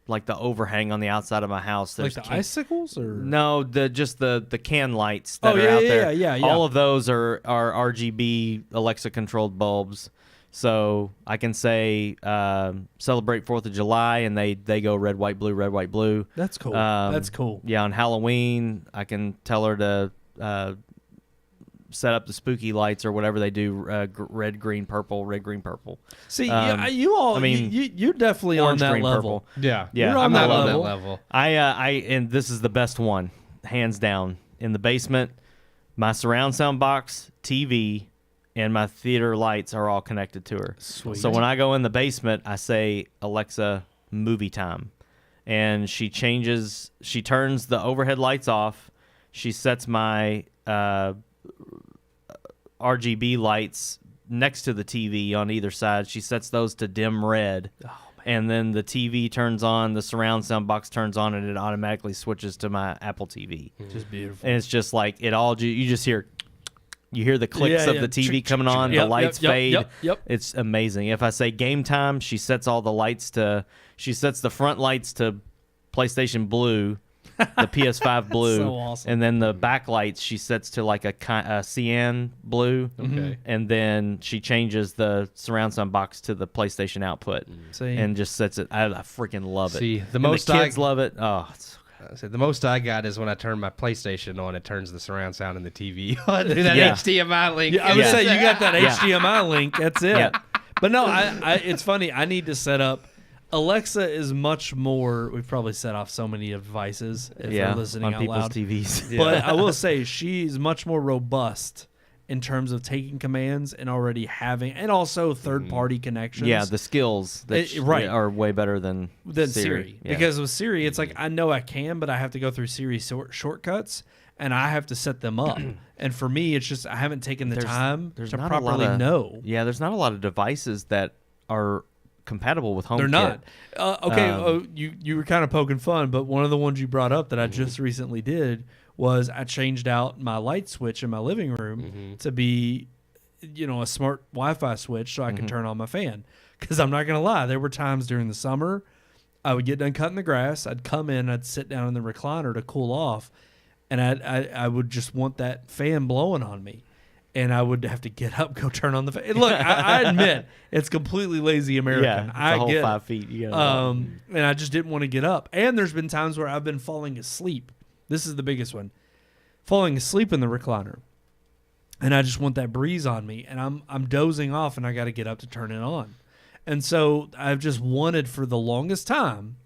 Like the overhang on the outside of my house. Like the icicles, or no, just the can lights that Oh, are yeah, out yeah, there. yeah. All of those are RGB Alexa controlled bulbs. So I can say celebrate 4th of July, and they go red, white, blue, red, white, blue. That's cool. That's cool. Yeah, on Halloween, I can tell her to set up the spooky lights or whatever they do, red, green, purple, red, green, purple. See, you all, I mean, you're definitely on orange, that green, level. purple. Yeah. You're on I'm that not level. on that level. And this is the best one, hands down. In the basement, my surround sound box, TV, and my theater lights are all connected to her. Sweet. So when I go in the basement, I say, Alexa, movie time. And she turns the overhead lights off. She sets my RGB lights next to the TV on either side. She sets those to dim red. Oh, man. And then the TV turns on, the surround sound box turns on, and it automatically switches to my Apple TV. Just beautiful. And it's just like you just hear the clicks of the TV coming on, the lights fade. Yep. It's amazing. If I say game time, she sets the front lights to PlayStation Blue, the PS5 blue, so awesome. And then the back lights she sets to like a cyan blue. Okay. And then she changes the surround sound box to the PlayStation output. See? And just sets it. I freaking love it. See, the And most the kids love it. Oh, it's the most I got is when I turn my PlayStation on, it turns the surround sound in the TV on. Do that Yeah. HDMI link. Yeah, I would Yeah. say you got that Yeah. HDMI link. That's it. Yeah. But no, it's funny. I need to set up. Alexa is much more. We've probably set off so many devices if they're listening on out people's loud. TVs. But I will say she's much more robust in terms of taking commands and already having, and also third-party connections. Yeah, the skills that right. are way better than Siri. Yeah. Because with Siri, it's like I know I can, but I have to go through Siri shortcuts, and I have to set them up. And for me, it's just I haven't taken the time to not a properly lot of, know. Yeah, there's not a lot of devices that are compatible with HomeKit. They're not. You were kind of poking fun, but one of the ones you brought up that I just recently did was I changed out my light switch in my living room to be, a smart Wi-Fi switch so I can turn on my fan. Because I'm not going to lie, there were times during the summer I would get done cutting the grass, I'd come in, I'd sit down in the recliner to cool off, and I would just want that fan blowing on me. And I would have to get up, go turn on the fan. Look, I admit it's completely lazy American. Yeah, it's I a whole get 5 feet. You gotta and I just didn't want to get up. And there's been times where I've been falling asleep. This is the biggest one. Falling asleep in the recliner. And I just want that breeze on me. And I'm dozing off and I got to get up to turn it on. And so I've just wanted for the longest time,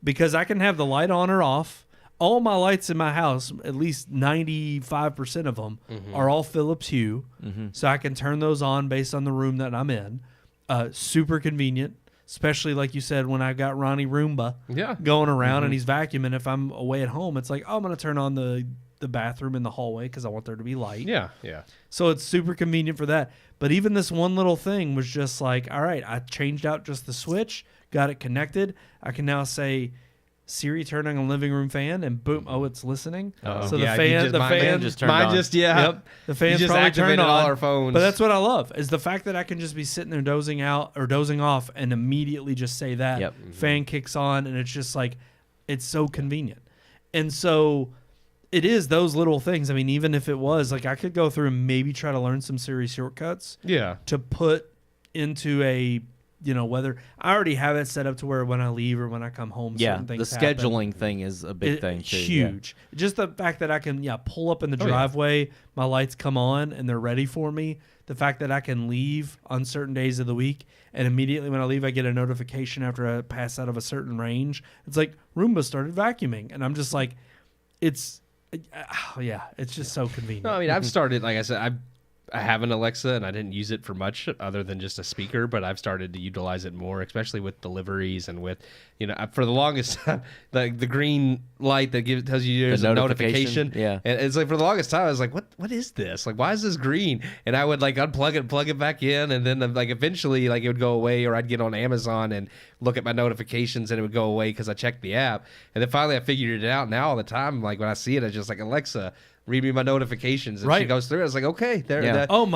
because I can have the light on or off. All my lights in my house, at least 95% of them, are all Philips Hue. So I can turn those on based on the room that I'm in. Super convenient, especially like you said, when I got Ronnie Roomba going around and he's vacuuming. If I'm away at home, it's like, I'm going to turn on the bathroom in the hallway because I want there to be light. Yeah. So it's super convenient for that. But even this one little thing was just like, all right, I changed out just the switch, got it connected. I can now say, Siri, turning on living room fan, and boom, it's listening. So the fan just turned on. Yep, the fan's just probably activated turned on. all our phones. But that's what I love, is the fact that I can just be sitting there dozing out or dozing off and immediately just say that. Yep. Fan kicks on, and it's just like, it's so convenient. And so it is those little things. I mean, even if it was, like, I could go through and maybe try to learn some Siri shortcuts to put into a, whether I already have it set up to where when I leave or when I come home, certain the things happen. scheduling thing is a big thing too. Huge. Just the fact that I can pull up in the driveway, my lights come on and they're ready for me. The fact that I can leave on certain days of the week, and immediately when I leave I get a notification after I pass out of a certain range. It's like Roomba started vacuuming, and I'm just like, it's just so convenient. No, I mean, I've started, like I said, I have an Alexa, and I didn't use it for much other than just a speaker, but I've started to utilize it more, especially with deliveries and with, for the longest time, the green light that tells you there's a notification. Yeah. And it's like for the longest time, I was like, what is this? Like, why is this green? And I would like unplug it, plug it back in, and then like eventually like it would go away, or I'd get on Amazon and look at my notifications and it would go away because I checked the app. And then finally I figured it out. Now all the time, like when I see it, I just like, Alexa, read me my notifications. And she goes through it. I was like, okay, there. Yeah. My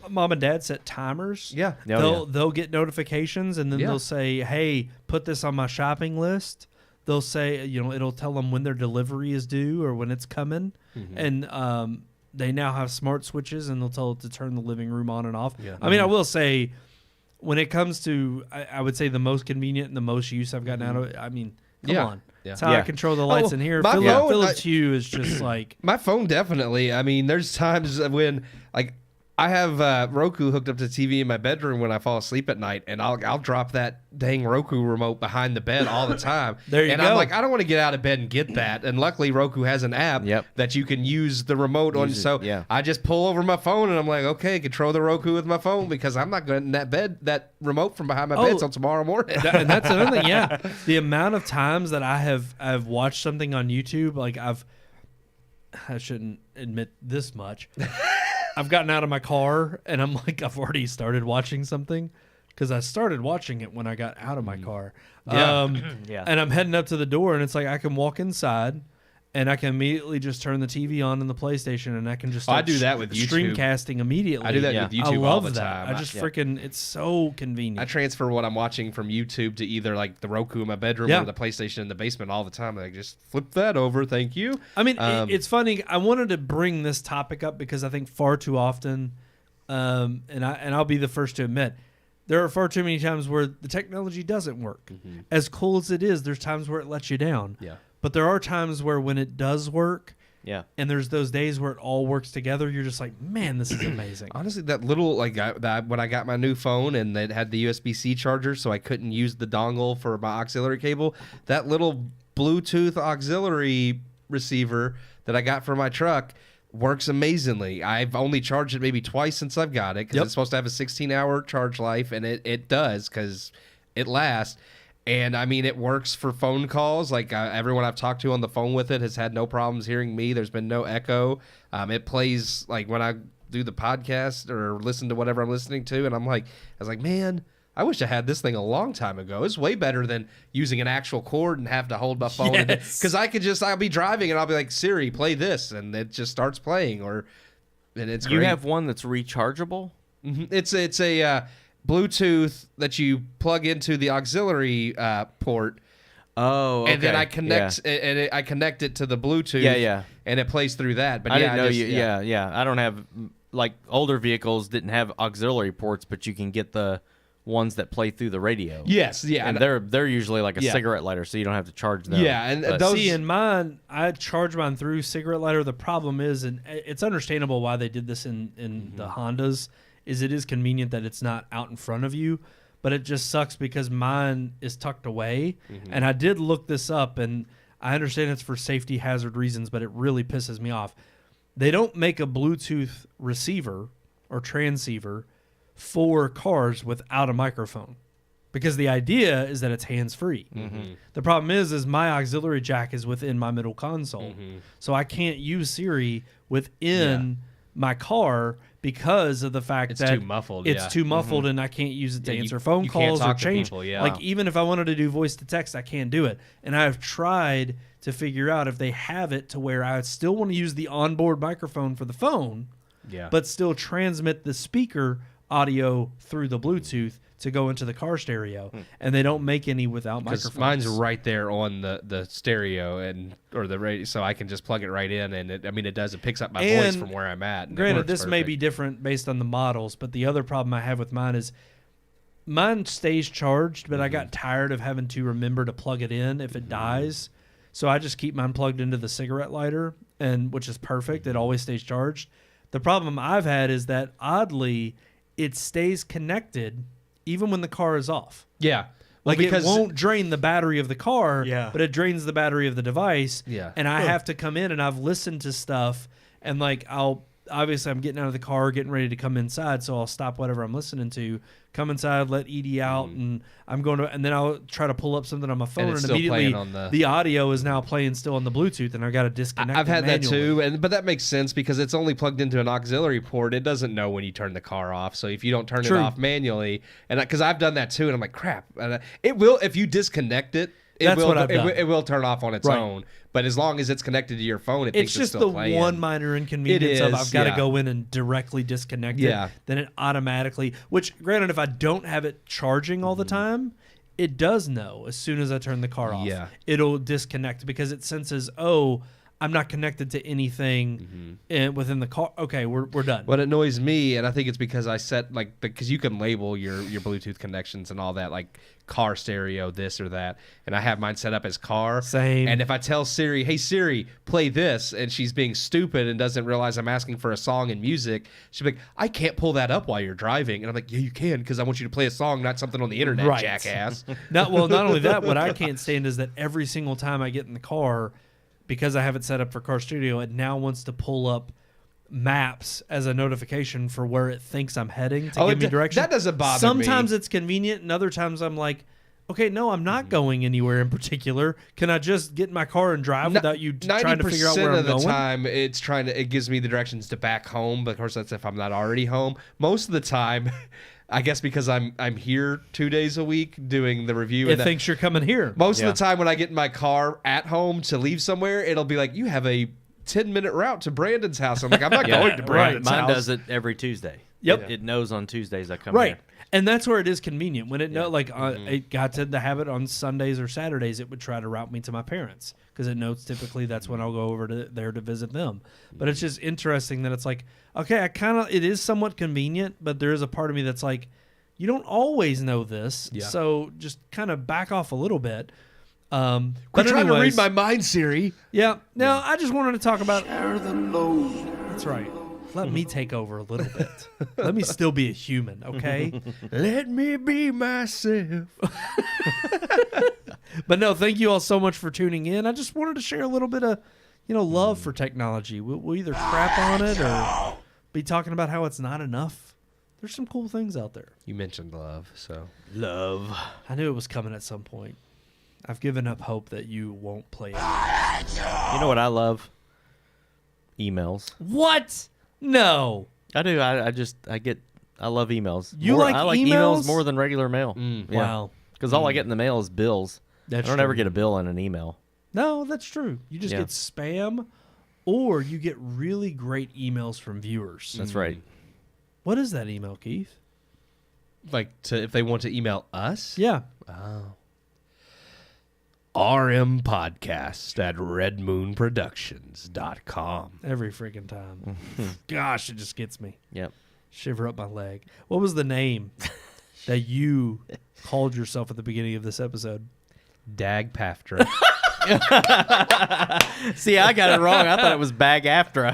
mom and dad set timers. Yeah. They'll get notifications, and then Yeah. they'll say, hey, put this on my shopping list. They'll say, it'll tell them when their delivery is due or when it's coming. And they now have smart switches, and they'll tell it to turn the living room on and off. Yeah. I mean, I will say, when it comes to, I would say the most convenient and the most use I've gotten out of it, I mean, come on. Yeah. That's how I control the lights in here. My phone, Philips Hue is just like... My phone, definitely. I mean, there's times when, like, I have Roku hooked up to TV in my bedroom when I fall asleep at night, and I'll drop that dang Roku remote behind the bed all the time. There you and go. I'm like, I don't want to get out of bed and get that. And luckily, Roku has an app that you can use the remote on. So I just pull over my phone, and I'm like, okay, control the Roku with my phone, because I'm not getting that remote from behind my bed until tomorrow morning. And that's another thing. Yeah, the amount of times that I've watched something on YouTube, like I shouldn't admit this much. I've gotten out of my car and I'm like, I've already started watching something because I started watching it when I got out of my car. And I'm heading up to the door, and it's like I can walk inside and I can immediately just turn the TV on in the PlayStation, and I can just start I do that with YouTube. Streamcasting immediately. I do that with YouTube I love all the that. time. I just freaking, it's so convenient. I transfer what I'm watching from YouTube to either like the Roku in my bedroom or the PlayStation in the basement all the time. Like, just flip that over, thank you. I mean, it's funny. I wanted to bring this topic up because I think far too often, and I'll be the first to admit, there are far too many times where the technology doesn't work. As cool as it is, there's times where it lets you down. Yeah. But there are times where when it does work, and there's those days where it all works together, you're just like, man, this is amazing. Honestly, that little, like, when I got my new phone and it had the USB-C charger, so I couldn't use the dongle for my auxiliary cable, that little Bluetooth auxiliary receiver that I got for my truck works amazingly. I've only charged it maybe twice since I've got it, because it's supposed to have a 16-hour charge life, and it does, because it lasts. And I mean, it works for phone calls. Like everyone I've talked to on the phone with it has had no problems hearing me. There's been no echo. It plays like when I do the podcast or listen to whatever I'm listening to, and I was like, man, I wish I had this thing a long time ago. It's way better than using an actual cord and have to hold my phone. Because I'll be driving and I'll be like, Siri, play this, and it just starts playing. And it's You great. have one that's rechargeable? Mm-hmm. It's a Bluetooth that you plug into the auxiliary port. Oh, okay. And then I connect I connect it to the Bluetooth. Yeah. And it plays through that. But I didn't know you. Yeah. I don't have, like, older vehicles didn't have auxiliary ports, but you can get the ones that play through the radio. Yes, yeah. And they're usually like a cigarette lighter, so you don't have to charge them. Yeah, and But- those. See, in mine, I charge mine through cigarette lighter. The problem is, and it's understandable why they did this in the Hondas, is it is convenient that it's not out in front of you, but it just sucks because mine is tucked away. And I did look this up, and I understand it's for safety hazard reasons, but it really pisses me off. They don't make a Bluetooth receiver or transceiver for cars without a microphone, because the idea is that it's hands-free. The problem is my auxiliary jack is within my middle console, so I can't use Siri within my car because of the fact It's that too muffled, It's too muffled, and I can't use it to answer phone you can't calls or talk to change. people, yeah. Like, even if I wanted to do voice to text, I can't do it. And I've tried to figure out if they have it to where I still want to use the onboard microphone for the phone, but still transmit the speaker audio through the Bluetooth to go into the car stereo. And they don't make any without microphones. Mine's right there on the stereo or the radio, so I can just plug it right in, and it picks up my voice from where I'm at. And granted, this may be different based on the models, but the other problem I have with mine is mine stays charged, but I got tired of having to remember to plug it in if it dies. So I just keep mine plugged into the cigarette lighter, and which is perfect. It always stays charged. The problem I've had is that, oddly, it stays connected even when the car is off. Yeah. Like, it won't drain the battery of the car, but it drains the battery of the device. Yeah. And I have to come in, and I've listened to stuff, and like I'll obviously I'm getting out of the car, getting ready to come inside, so I'll stop whatever I'm listening to, come inside, let Edie out, and I'm going to, and then I'll try to pull up something on my phone, it's and still immediately playing on the audio is now playing still on the Bluetooth, and I got to disconnect. I've had that manually. too, but that makes sense because it's only plugged into an auxiliary port. It doesn't know when you turn the car off. So if you don't turn True. it off manually, and because I've done that too, and I'm like, crap, and it will if you disconnect it. That's what I've done. It will turn off on its Right. own, but as long as it's connected to your phone, it It's thinks just it's still the playing. one minor inconvenience of is, I've got to yeah. go in and directly disconnect Yeah. it. Then it automatically, which granted, if I don't have it charging all the time, it does know as soon as I turn the car off. Yeah. It'll disconnect because it senses, oh, I'm not connected to anything within the car. Okay, we're done. What annoys me, and I think it's because I set because you can label your Bluetooth connections and all that, like car stereo, this or that, and I have mine set up as car. Same. And if I tell Siri, "Hey Siri, play this," and she's being stupid and doesn't realize I'm asking for a song and music, she'll be like, "I can't pull that up while you're driving," and I'm like, "Yeah, you can, because I want you to play a song, not something on the internet, Right. jackass." Not only that, what I can't stand is that every single time I get in the car, because I have it set up for car studio, it now wants to pull up maps as a notification for where it thinks I'm heading to give me direction. That doesn't bother me. Sometimes it's convenient, and other times I'm like, okay, no, I'm not going anywhere in particular. Can I just get in my car and drive without you trying to figure out where I'm of the going? time, it gives me the directions to back home. But of course, that's if I'm not already home. Most of the time, I guess because I'm here 2 days a week doing the review. It thinks you're coming here. Most of the time when I get in my car at home to leave somewhere, it'll be like, you have a 10-minute route to Brandon's house. I'm like, I'm not going to Brandon's Mine house. does it every Tuesday. Yep. It knows on Tuesdays I come Right. here. And that's where it is convenient. When it it got to the habit on Sundays or Saturdays, it would try to route me to my parents because it knows typically that's when I'll go over to there to visit them. But it's just interesting that it's like, okay, it is somewhat convenient, but there is a part of me that's like, you don't always know this, so just kind of back off a little bit. Quit But trying to read anyways, my mind, Siri. Yeah. Now, I just wanted to talk about. Share the load. That's right. Let me take over a little bit. Let me still be a human, okay? Let me be myself. But no, thank you all so much for tuning in. I just wanted to share a little bit of, love for technology. We'll either crap on it or be talking about how it's not enough. There's some cool things out there. You mentioned love, so. Love. I knew it was coming at some point. I've given up hope that you won't play it. You know what I love? Emails. What? No. I do. I love emails. I like emails more than regular mail. Wow. Because all I get in the mail is bills. That's I don't true. ever get a bill in an email. No, that's true. You just get spam, or you get really great emails from viewers. That's right. What is that email, Keith? Like, if they want to email us? Yeah. RMPodcast at redmoonproductions.com. Every freaking time. Gosh, it just gets me. Yep. Shiver up my leg. What was the name that you called yourself at the beginning of this episode? Dag Paftra. See, I got it wrong. I thought it was Bag After. I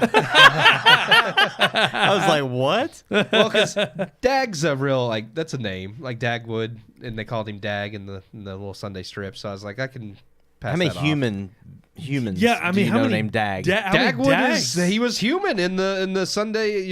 was like, what? Well, because Dag's that's a name, like Dagwood, and they called him Dag in the little Sunday strip. So I was like, I can pass How many that off. humans Yeah, I mean, do you how know many named Dag? Dagwood he was human in the Sunday,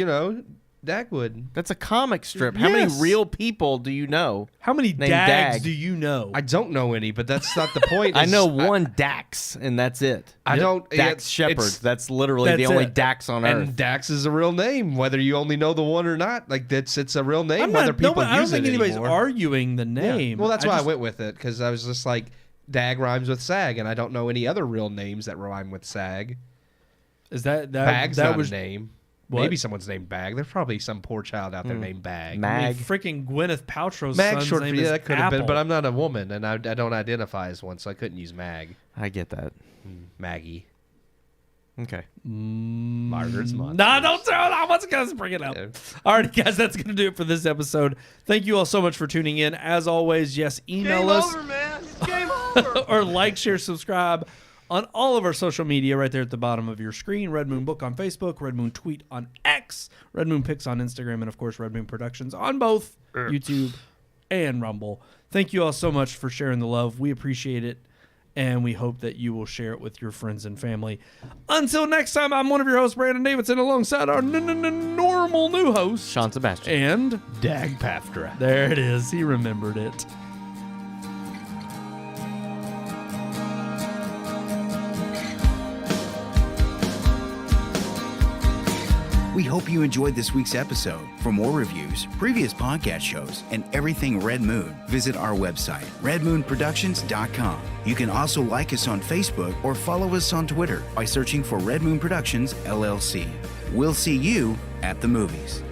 Dagwood. That's a comic strip. How many Yes. real people do you know? How many Named Dags Dag. do you know? I don't know any, but that's not the point. I It's- know one Dax, and that's it. I don't. Dax Shepard. it's- That's literally the That's only it. Dax on And Earth. Dax is a real name, whether you only know the one or not. Like it's a real name, I'm whether not, people I don't use think it anybody's anymore. arguing the Yeah. name. Well, that's why just- I went with it, because I was just like, Dag rhymes with Sag, and I don't know any other real names that rhyme with Sag. Is that Bag's that not was a name. What? Maybe someone's named Bag. There's probably some poor child out there named Bag. I mean, Mag. freaking Gwyneth Paltrow's Mag son's short for name is that could have been, Apple. but I'm not a woman, and I don't identify as one, so I couldn't use Mag. I get that. Maggie. Okay. Margaret's mom. No, don't throw it out. Let's guys bring it up. Yeah. All right, guys, that's going to do it for this episode. Thank you all so much for tuning in. As always, yes, email us. Game over, man. It's game over. Or like, share, subscribe on all of our social media right there at the bottom of your screen. Red Moon Book on Facebook, Red Moon Tweet on X, Red Moon Pics on Instagram, and, of course, Red Moon Productions on both YouTube and Rumble. Thank you all so much for sharing the love. We appreciate it. and we hope that you will share it with your friends and family. Until next time, I'm one of your hosts, Brandon Davidson, alongside our normal new host, Sean Sebastian. and Dag Paftra. there it is. He remembered it. We hope you enjoyed this week's episode. For more reviews, previous podcast shows, and everything Red Moon, visit our website, redmoonproductions.com. You can also like us on Facebook or follow us on Twitter by searching for Red Moon Productions, LLC. We'll see you at the movies.